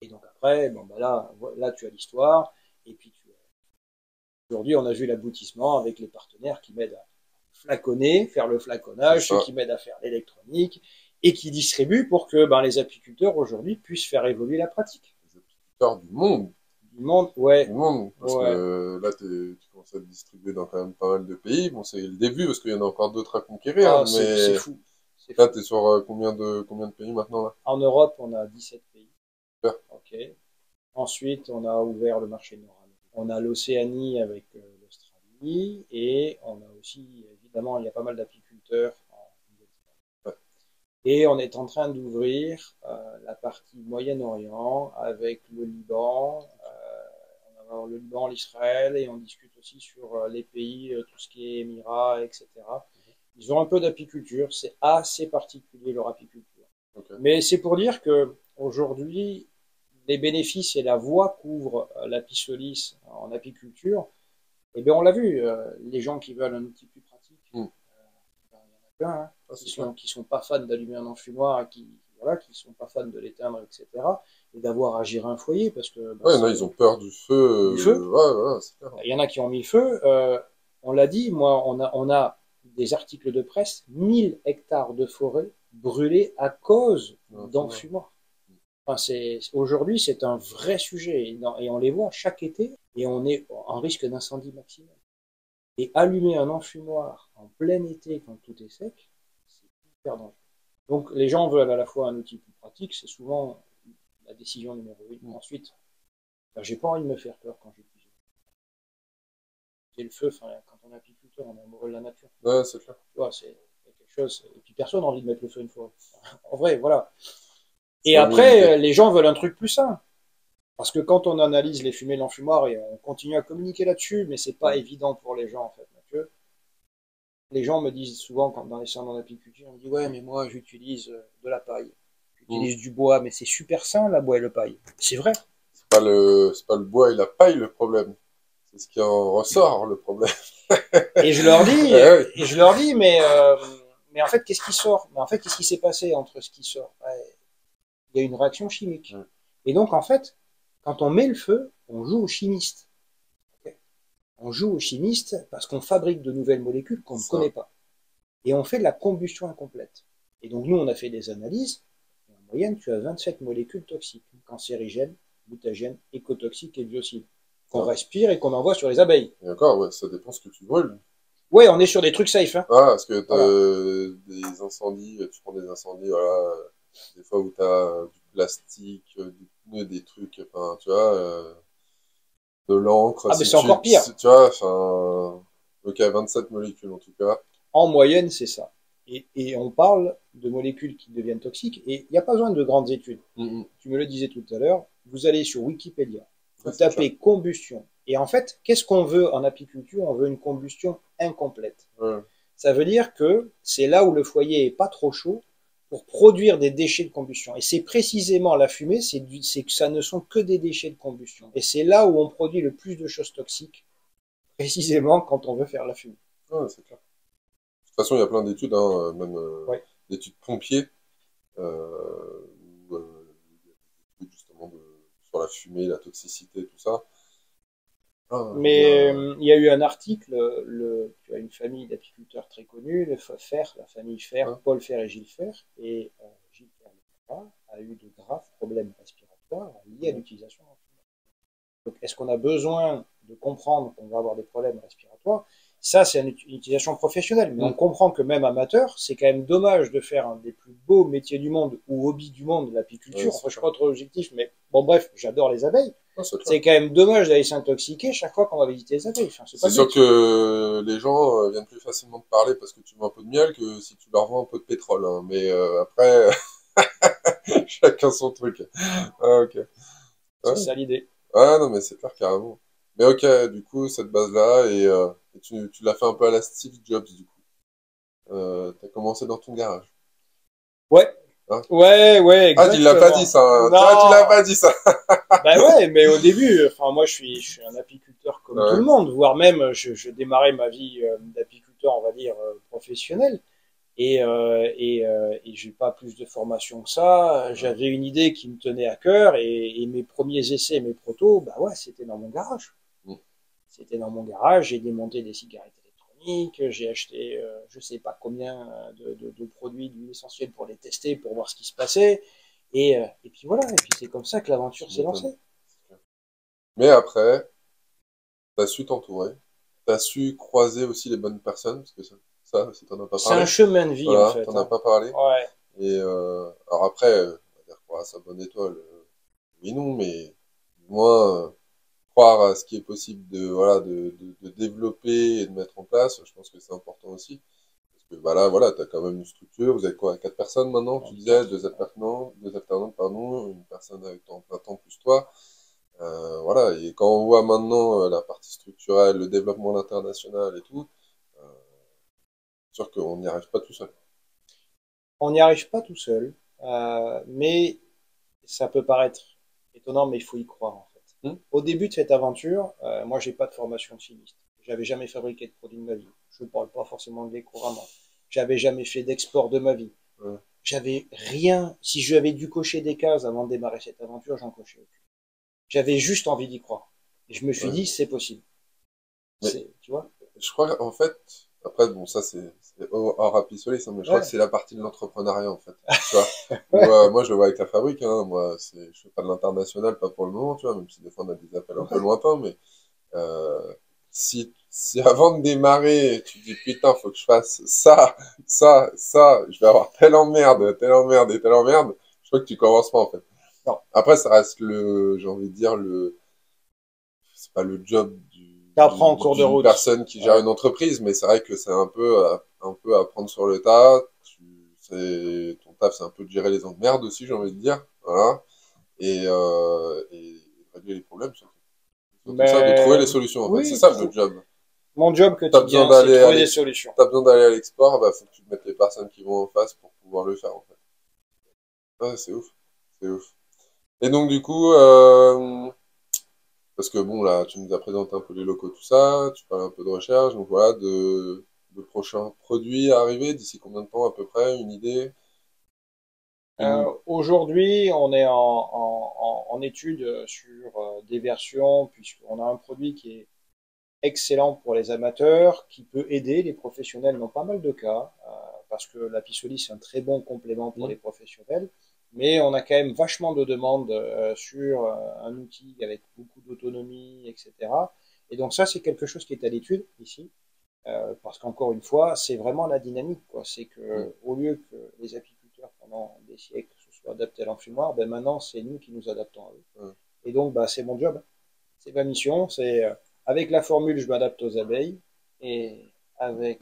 Et donc après, là tu as l'histoire, et puis aujourd'hui, on a vu l'aboutissement avec les partenaires qui m'aident à flaconner, faire le flaconnage, ceux qui m'aident à faire l'électronique et qui distribuent pour que les apiculteurs aujourd'hui puissent faire évoluer la pratique. Les apiculteurs du monde. Du monde, ouais. Du monde, parce que là, tu commences à te distribuer dans quand même pas mal de pays. Bon, c'est le début parce qu'il y en a encore d'autres à conquérir. Mais c'est fou. Là, tu es sur combien de pays maintenant là? En Europe, on a 17 pays. Super. Ok. Ensuite, on a ouvert le marché nord-américain. On a l'Océanie avec l'Australie et on a aussi, évidemment, il y a pas mal d'apiculteurs en Nouvelle-Zélande. Et on est en train d'ouvrir la partie Moyen-Orient avec le Liban, on a le Liban, l'Israël, et on discute aussi sur les pays, tout ce qui est Émirats, etc. Ils ont un peu d'apiculture, c'est assez particulier leur apiculture. Mais c'est pour dire que aujourd'hui, les bénéfices et la voie qu'ouvre l'Apisolis en apiculture, eh bien on l'a vu, les gens qui veulent un outil plus pratique, il y en a plein, qui sont pas fans d'allumer un enfumoir, qui sont pas fans de l'éteindre, etc. Et d'avoir à gérer un foyer, parce que... ils ont peur du feu. Du feu. C'est clair. Il y en a qui ont mis le feu. On l'a dit, moi, on a des articles de presse, 1000 hectares de forêt brûlés à cause d'enfumoirs. Aujourd'hui, c'est un vrai sujet, et on les voit chaque été, et on est en risque d'incendie maximum. Et allumer un enfumoir en plein été, quand tout est sec, c'est hyper dangereux. Donc, les gens veulent à la fois un outil plus pratique, c'est souvent la décision numéro 1. Ensuite, j'ai pas envie de me faire peur quand je cuisine. C'est le feu, quand on est apiculteur, on est amoureux de la nature. Ouais, c'est clair. Tu vois, c'est quelque chose, et puis personne n'a envie de mettre le feu une fois. En vrai, voilà. Et après, les gens veulent un truc plus sain. Parce que quand on analyse les fumées de l'enfumoir, et on continue à communiquer là-dessus, mais c'est pas évident pour les gens, en fait, Mathieu. Les gens me disent souvent, quand dans les salons d'apiculture, on me dit, ouais, mais moi, j'utilise de la paille. J'utilise du bois, mais c'est super sain, la bois et le paille. C'est vrai. C'est pas le bois et la paille le problème. C'est ce qui en ressort, le problème. Et je leur dis, mais en fait, qu'est-ce qui sort? Mais en fait, qu'est-ce qui s'est passé entre ce qui sort? Il y a une réaction chimique. Et donc, en fait, quand on met le feu, on joue au chimiste. On joue au chimiste parce qu'on fabrique de nouvelles molécules qu'on ne connaît pas. Et on fait de la combustion incomplète. Et donc, nous, on a fait des analyses. En moyenne, tu as 27 molécules toxiques, cancérigènes, mutagènes, écotoxiques et biocides, qu'on respire et qu'on envoie sur les abeilles. D'accord, ouais, ça dépend ce que tu brûles. Ouais, on est sur des trucs safe. Hein. Parce que des incendies, tu prends des incendies, des fois où tu as du plastique, du pneu, des trucs, enfin, tu vois, de l'encre. Mais c'est encore pire. Tu vois, enfin, ok, 27 molécules en tout cas. En moyenne, c'est ça. Et on parle de molécules qui deviennent toxiques, et il n'y a pas besoin de grandes études. Tu me le disais tout à l'heure, vous allez sur Wikipédia, vous tapez combustion, et en fait, qu'est-ce qu'on veut en apiculture? On veut une combustion incomplète. Ça veut dire que c'est là où le foyer est pas trop chaud pour produire des déchets de combustion. Et c'est précisément la fumée, c'est que ça ne sont que des déchets de combustion. Et c'est là où on produit le plus de choses toxiques, précisément quand on veut faire la fumée. Ouais, c'est clair. De toute façon, il y a plein d'études, hein, même d'études pompiers, où, justement sur la fumée, la toxicité, tout ça. Mais il y a eu un article, tu as une famille d'apiculteurs très connue, la famille Fer, Paul Fer et Gilles Fer, et Gilles Fer a eu de graves problèmes respiratoires liés à l'utilisation de la fumée. Donc, est-ce qu'on a besoin de comprendre qu'on va avoir des problèmes respiratoires? Ça, c'est une utilisation professionnelle, mais on comprend que même amateur, c'est quand même dommage de faire un des plus beaux métiers du monde ou hobby du monde, l'apiculture. Enfin, je suis pas trop objectif, mais bon, bref, j'adore les abeilles. C'est quand même dommage d'aller s'intoxiquer chaque fois qu'on va visiter les abeilles. Enfin, c'est sûr que les gens viennent plus facilement te parler parce que tu vends un peu de miel que si tu leur vends un peu de pétrole. Hein. Mais après, chacun son truc. Ah, ok. C'est ça l'idée. Ah non, mais c'est clair, carrément. Mais ok, du coup, cette base-là, et tu l'as fait un peu à la Steve Jobs, du coup. T'as commencé dans ton garage. Ouais. Hein ouais, exactement. Ah, tu l'as pas dit ça. Hein. Tu l'as pas dit ça. Ben ouais, mais au début, enfin moi je suis un apiculteur comme tout le monde, voire même je démarrais ma vie d'apiculteur, on va dire professionnel, et j'ai pas plus de formation que ça. J'avais une idée qui me tenait à cœur, et mes premiers essais, mes protos, bah ouais, c'était dans mon garage. C'était dans mon garage. J'ai démonté des cigarettes électroniques, j'ai acheté je sais pas combien de produits d'huile essentielle pour les tester, pour voir ce qui se passait. Et puis voilà, et puis c'est comme ça que l'aventure s'est lancée. Mais après, t'as su t'entourer, t'as su croiser aussi les bonnes personnes, parce que ça si t'en as pas parlé. C'est un chemin de vie, en fait. T'en as pas parlé. Ouais. Et alors après, on va dire quoi, sa bonne étoile, oui non, mais du moins croire à ce qui est possible de développer et de mettre en place, je pense que c'est important aussi. Parce que voilà, t'as quand même une structure, vous êtes quoi, 4 personnes maintenant, tu disais, deux alternantes, pardon, une personne avec temps plein temps plus toi. Voilà, et quand on voit maintenant la partie structurelle, le développement à l'international et tout, c'est sûr qu'on n'y arrive pas tout seul. On n'y arrive pas tout seul, mais ça peut paraître étonnant, mais il faut y croire en fait. Au début de cette aventure, moi j'ai pas de formation de chimiste. J'avais jamais fabriqué de produit de ma vie. Je ne parle pas forcément anglais couramment. J'avais jamais fait d'export de ma vie. J'avais rien. Si j'avais dû cocher des cases avant de démarrer cette aventure, j'en cochais aucune. J'avais juste envie d'y croire. Et je me suis dit, c'est possible. Tu vois? Je crois, en fait, après, bon, ça, c'est hors Apisolis, hein, mais je crois que c'est la partie de l'entrepreneuriat, en fait. Tu vois? Moi, je le vois avec la fabrique, hein. Moi, je fais pas de l'international, pas pour le moment, tu vois, même si des fois on a des appels un peu lointains, mais, si avant de démarrer, tu te dis, putain, faut que je fasse ça, je vais avoir telle emmerde, et telle emmerde, je crois que tu commences pas, en fait. Non. Après, ça reste j'ai envie de dire, c'est pas le job d'une personne qui gère une entreprise, mais c'est vrai que c'est un peu apprendre sur le tas. Ton taf, c'est un peu de gérer les emmerdes aussi, j'ai envie de dire. Voilà. Et régler les problèmes, surtout. Ça, de trouver les solutions, en fait. C'est ça le job. Mon job quotidien, c'est de trouver des solutions. T'as besoin d'aller à l'export, faut que tu te mettes les personnes qui vont en face pour pouvoir le faire, en fait. Ouais, c'est ouf. C'est ouf. Et donc, du coup, parce que bon, là, tu nous as présenté un peu les locaux, tout ça, tu parles un peu de recherche, donc voilà, de prochains produits à arriver, d'ici combien de temps à peu près, une idée? Aujourd'hui, on est en étude sur des versions, puisqu'on a un produit qui est excellent pour les amateurs, qui peut aider les professionnels dans pas mal de cas, parce que la Pisoli, c'est un très bon complément pour les professionnels. Mais on a quand même vachement de demandes sur un outil avec beaucoup d'autonomie, etc. Et donc ça, c'est quelque chose qui est à l'étude ici, parce qu'encore une fois, c'est vraiment la dynamique, quoi. C'est que au lieu que les apiculteurs pendant des siècles se soient adaptés à l'enfumoir, ben maintenant c'est nous qui nous adaptons à eux. Et donc, bah, c'est mon job, c'est ma mission. C'est avec la formule, je m'adapte aux abeilles, et avec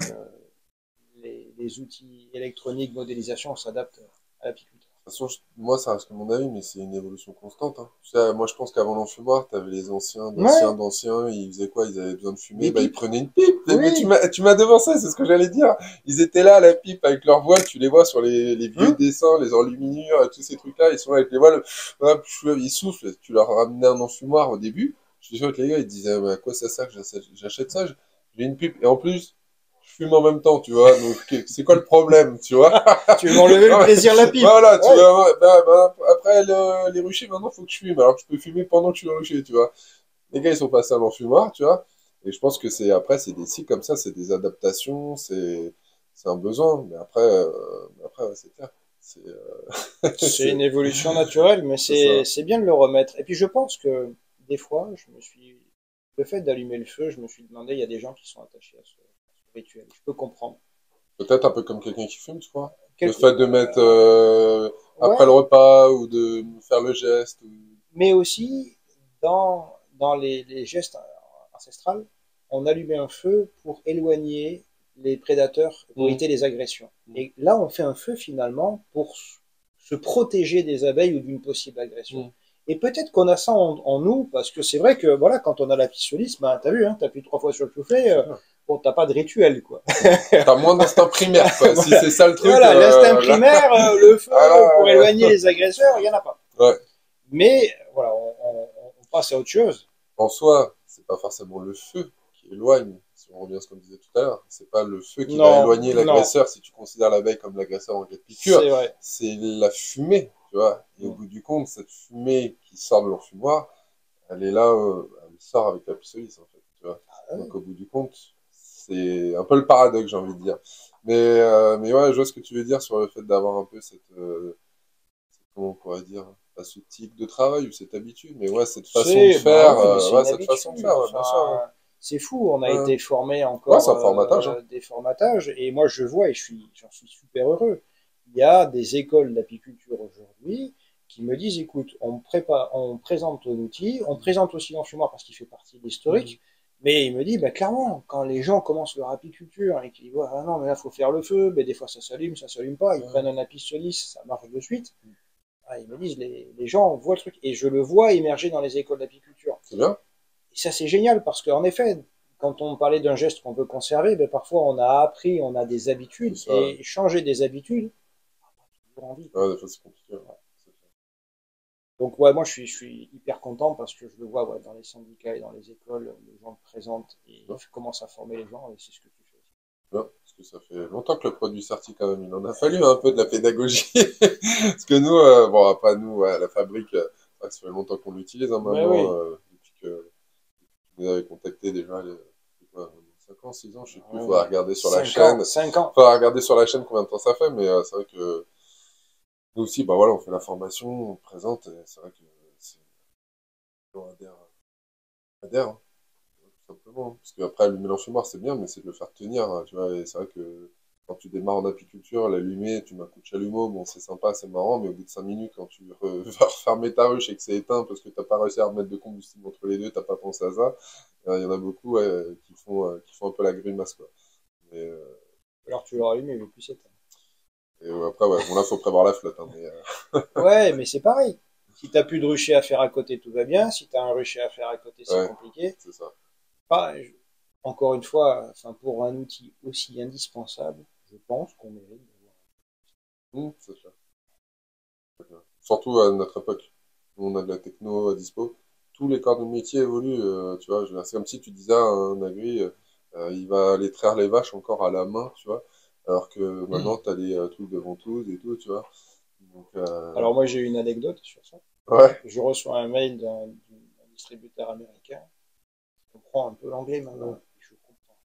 les outils électroniques, modélisation, on s'adapte à l'apiculteur. toute façon, moi, ça reste mon avis, mais c'est une évolution constante. Hein. Tu sais, moi, je pense qu'avant l'enfumoir, t'avais les anciens, d'anciens, ils faisaient quoi? Ils avaient besoin de fumer, bah, ils prenaient une pipe. Oui. Mais tu m'as devancé, c'est ce que j'allais dire. Ils étaient là, à la pipe, avec leur voile, tu les vois sur les vieux dessins, les enluminures, et tous ces trucs-là, ils sont là avec les voiles, hop, ils soufflent, tu leur ramenais un enfumoir au début. Je suis sûr que les gars, ils disaient, mais à quoi ça sert que j'achète ça? J'ai une pipe. Et en plus, je fume en même temps, tu vois. Donc, c'est quoi le problème, tu vois? Tu veux m'enlever le plaisir de la pipe. Voilà, tu vois. Après, les ruchers, maintenant, faut que je fume. Alors que je peux fumer pendant que je suis dans le rucher, tu vois. Les gars, ils sont passés à l'enfumoir, tu vois. Et je pense que après, c'est des cycles comme ça, c'est des adaptations, c'est un besoin. Mais après ouais, c'est clair. C'est une évolution naturelle, mais c'est bien de le remettre. Et puis, je pense que, des fois, le fait d'allumer le feu, je me suis demandé, il y a des gens qui sont attachés à ce rituel. Je peux comprendre. Peut-être un peu comme quelqu'un qui fume, tu vois. Le fait de mettre après le repas ou de faire le geste. Mais aussi, dans les gestes ancestrales, on allumait un feu pour éloigner les prédateurs, pour éviter les agressions. Et là, on fait un feu finalement pour se protéger des abeilles ou d'une possible agression. Et peut-être qu'on a ça en nous, parce que c'est vrai que voilà, quand on a la pissolis, ben, t'as vu, hein, t'appuies 3 fois sur le soufflet, bon, t'as pas de rituel, quoi. T'as moins d'instinct primaire, quoi. Si c'est ça le truc. Voilà, l'instinct primaire, le feu pour éloigner les agresseurs, il y en a pas. Ouais. Mais voilà, on passe à autre chose. En soi, c'est pas forcément le feu qui éloigne. Si on revient à ce qu'on disait tout à l'heure, c'est pas le feu qui va éloigner l'agresseur. Si tu considères l'abeille comme l'agresseur en cas de piqûre, c'est la fumée, tu vois. Et au bout du compte, cette fumée qui sort de l'enfumoir, elle est là, elle sort avec la pissolis, en fait, tu vois. Donc au bout du compte, c'est un peu le paradoxe, j'ai envie de dire. Mais ouais, je vois ce que tu veux dire sur le fait d'avoir un peu comment on pourrait dire, pas ce tic de travail ou cette habitude, mais ouais, cette façon de faire, cette façon de faire, bien sûr. C'est fou, on a été formé encore c'est un formatage, des formatages, et moi je vois, et j'en suis super heureux. Il y a des écoles d'apiculture aujourd'hui qui me disent, écoute, on présente ton outil, on présente aussi l'enfumoir parce qu'il fait partie de l'historique, mais il me dit, bah, clairement, quand les gens commencent leur apiculture et qu'ils voient, ah non, mais là, faut faire le feu, mais des fois ça s'allume pas, ils prennent un apistolis, ça marche de suite. Ah, ils me disent, les gens voient le truc, et je le vois émerger dans les écoles d'apiculture. C'est bien. Et ça, c'est génial, parce qu'en effet, quand on parlait d'un geste qu'on veut conserver, ben, parfois on a appris, on a des habitudes, et changer des habitudes, on n'a pas toujours envie. Ouais, des fois c'est compliqué. Donc ouais, moi je suis hyper content parce que je le vois dans les syndicats et dans les écoles, les gens le présentent et commencent à former les gens, et c'est ce que tu fais aussi. Ouais, parce que ça fait longtemps que le produit sorti quand même, il en a fallu un peu de la pédagogie. Parce que nous, bon, pas nous, à la fabrique, ça fait longtemps qu'on l'utilise, hein, maintenant, depuis que vous avez contacté déjà, 5 ans, 6 ans, je sais plus, il faudra regarder sur la chaîne. 5 ans. Il faudra regarder sur la chaîne combien de temps ça fait, mais c'est vrai que nous aussi, bah voilà, on fait la formation, on présente, et c'est vrai que on adhère, hein, tout simplement. Parce qu'après, allumer l'enfumoir, c'est bien, mais c'est de le faire tenir, hein, tu vois, et c'est vrai que quand tu démarres en apiculture, l'allumer, tu mets un coup de chalumeau, bon, c'est sympa, c'est marrant, mais au bout de 5 minutes, quand tu vas refermer ta ruche et que c'est éteint parce que t'as pas réussi à remettre de combustible entre les deux, t'as pas pensé à ça, il y en a beaucoup qui font un peu la grimace, quoi. Mais, alors tu l'auras allumé, mais plus c'est éteint. Et après, ouais, bon là, faut prévoir la flotte. Hein, mais, ouais, mais c'est pareil. Si t'as plus de rucher à faire à côté, tout va bien. Si t'as un rucher à faire à côté, c'est compliqué. C'est ça. Encore une fois, enfin, pour un outil aussi indispensable, je pense qu'on mérite d'avoir. C'est sûr. Surtout à notre époque, où on a de la techno à dispo. Tous les corps de métier évoluent, tu vois. C'est comme si tu disais à un agri, il va aller traire les vaches encore à la main, tu vois. Alors que maintenant, tu as les trucs de ventouse et tout, tu vois. Donc, alors moi, j'ai une anecdote sur ça. Ouais. Je reçois un mail d'un distributeur américain. Je comprends un peu l'anglais maintenant. Je comprends.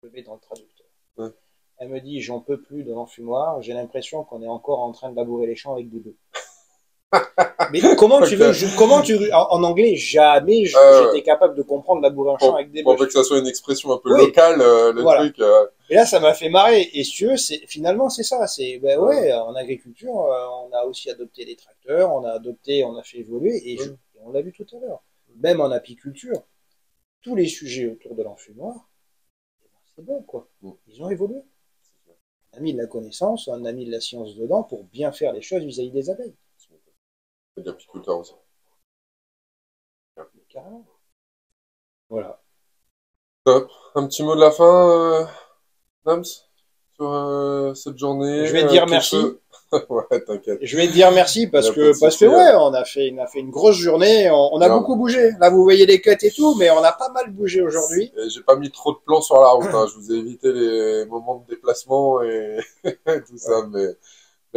Je mets dans le traducteur. Ouais. Elle me dit, j'en peux plus de l'enfumoir. J'ai l'impression qu'on est encore en train de labourer les champs avec des bœufs. Mais comment tu veux, en anglais, jamais j'étais capable de comprendre labourer un champ avec des bœufs. Pour que ça soit une expression un peu locale, truc. Et là, ça m'a fait marrer. Et si tu veux, finalement, c'est ça. En agriculture, on a aussi adopté les tracteurs, on a fait évoluer, et on l'a vu tout à l'heure. Même en apiculture, tous les sujets autour de l'enfumoir, c'est bon, quoi. Ils ont évolué. a mis de la connaissance, on a mis de la science dedans pour bien faire les choses vis-à-vis des abeilles. Et de l'apiculteur aussi. Carrément. Voilà. Top. Un petit mot de la fin, Nams, sur cette journée. Je vais te dire merci. Ouais, t'inquiète. Je vais te dire merci parce que ouais, on a fait une grosse journée, on a beaucoup bougé. Là, vous voyez les cuts et tout, mais on a pas mal bougé aujourd'hui. J'ai pas mis trop de plans sur la route, hein. Je vous ai évité les moments de déplacement et tout ça, mais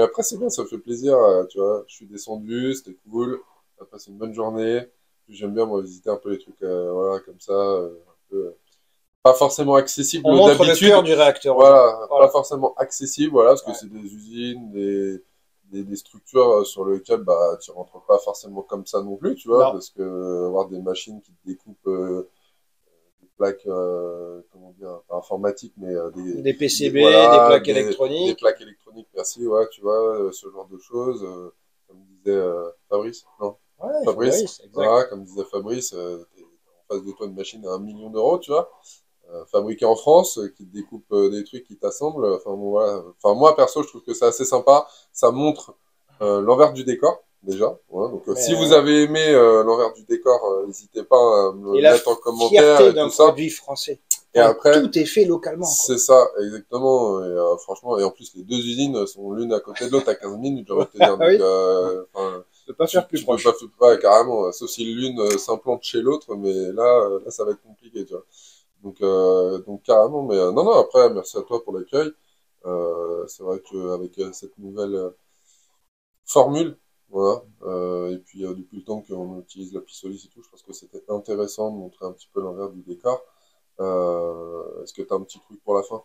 après c'est bien, ça me fait plaisir, tu vois. Je suis descendu, c'était cool, on a passé une bonne journée. J'aime bien moi visiter un peu les trucs, voilà, comme ça, un peu, pas forcément accessible d'habitude. On montre le cœur du réacteur. Voilà, pas forcément accessible, voilà, parce que c'est des usines, des structures sur lesquelles bah, tu rentres pas forcément comme ça non plus, tu vois, parce que avoir des machines qui te découpent des plaques, comment dire, pas informatiques, mais des PCB, voilà, des plaques électroniques. Des plaques électroniques, merci, ouais, tu vois, ce genre de choses, comme disait Fabrice, non ouais, Fabrice, voilà, comme disait Fabrice, t'es en face de toi une machine à 1 million d'euros, tu vois. Fabriqué en France, qui te découpe des trucs, qui t'assemble. Enfin, bon, voilà. Enfin, moi, perso, je trouve que c'est assez sympa. Ça montre l'envers du décor, déjà. Voilà. Donc, si vous avez aimé l'envers du décor, n'hésitez pas à me le mettre en commentaire. Et d'un produit français. Et après, tout est fait localement. C'est ça, exactement. Et, franchement, et en plus, les deux usines sont l'une à côté de l'autre à 15 minutes, j'ai envie de te dire. Donc, ne pas faire plus proche. Tu peux pas, carrément, sauf si l'une s'implante chez l'autre, mais là, ça va être compliqué, tu vois. Donc carrément, mais non, après, merci à toi pour l'accueil. C'est vrai qu'avec cette nouvelle formule, voilà, et puis depuis le temps qu'on utilise la Pisolis et tout, je pense que c'était intéressant de montrer un petit peu l'envers du décor. Est-ce que tu as un petit truc pour la fin?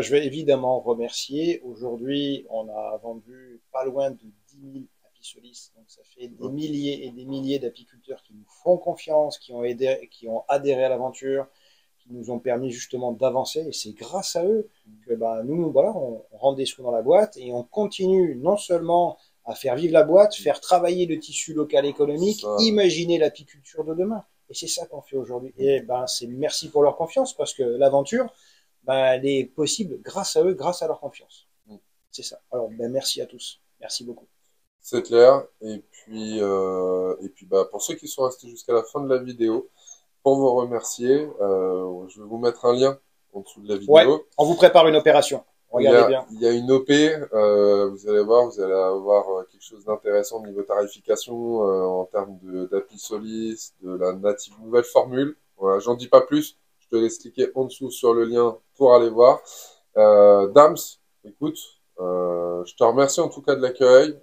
Je vais évidemment remercier. Aujourd'hui, on a vendu pas loin de 10 000 Apisolis, donc ça fait des milliers et des milliers d'apiculteurs qui nous font confiance, qui ont adhéré à l'aventure, qui nous ont permis justement d'avancer, et c'est grâce à eux que nous, voilà, on rentre des sous dans la boîte et on continue non seulement à faire vivre la boîte, faire travailler le tissu local économique, imaginer l'apiculture de demain. Et c'est ça qu'on fait aujourd'hui. Et c'est merci pour leur confiance, parce que l'aventure, elle est possible grâce à eux, grâce à leur confiance. C'est ça. Alors, merci à tous. Merci beaucoup. C'est clair. Et puis pour ceux qui sont restés jusqu'à la fin de la vidéo, pour vous remercier, je vais vous mettre un lien en dessous de la vidéo. Ouais, on vous prépare une opération. Regardez bien. Il y a une OP, vous allez voir, vous allez avoir quelque chose d'intéressant au niveau tarification en termes d'Apisolis, de la native nouvelle formule. Voilà, j'en dis pas plus. Je te laisse cliquer en dessous sur le lien pour aller voir. Dams, écoute, je te remercie en tout cas de l'accueil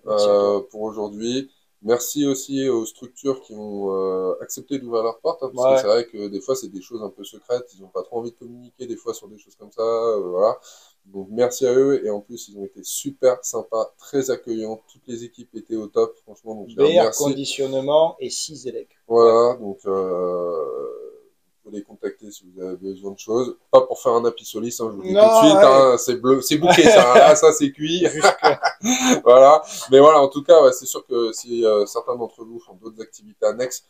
pour aujourd'hui. Merci aussi aux structures qui ont accepté d'ouvrir leurs portes, hein, parce que c'est vrai que des fois c'est des choses un peu secrètes, ils n'ont pas trop envie de communiquer des fois sur des choses comme ça, voilà. Donc merci à eux, et en plus ils ont été super sympas, très accueillants, toutes les équipes étaient au top, franchement. Donc BR conditionnement et 6 élèves. Voilà, donc vous pouvez les contacter si vous avez besoin de choses. Pas pour faire un Apisolis, hein, je vous le dis tout de suite, hein, c'est bleu, c'est bouquet ça, là, ça c'est cuit. Voilà, mais voilà, en tout cas, c'est sûr que si certains d'entre vous font d'autres activités annexes,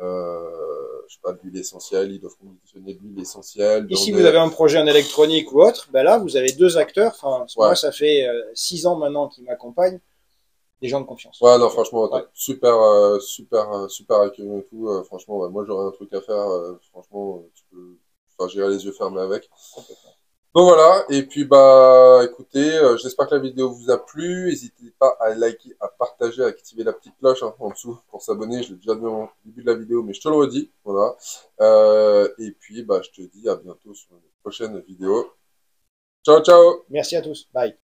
je sais pas, de l'huile essentielle, ils doivent conditionner de l'huile essentielle. Et si vous avez un projet en électronique ou autre, là vous avez 2 acteurs. Enfin, moi ça fait 6 ans maintenant qu'ils m'accompagnent. Des gens de confiance. Ouais, non, franchement, super accueillant et tout. Franchement, moi, j'aurais un truc à faire. Franchement, j'irai les yeux fermés avec. Donc voilà. Et puis, écoutez, j'espère que la vidéo vous a plu. N'hésitez pas à liker, à partager, à activer la petite cloche en dessous pour s'abonner. Je l'ai déjà dit au début de la vidéo, mais je te le redis. Voilà. Et puis, je te dis à bientôt sur une prochaine vidéo. Ciao, ciao. Merci à tous. Bye.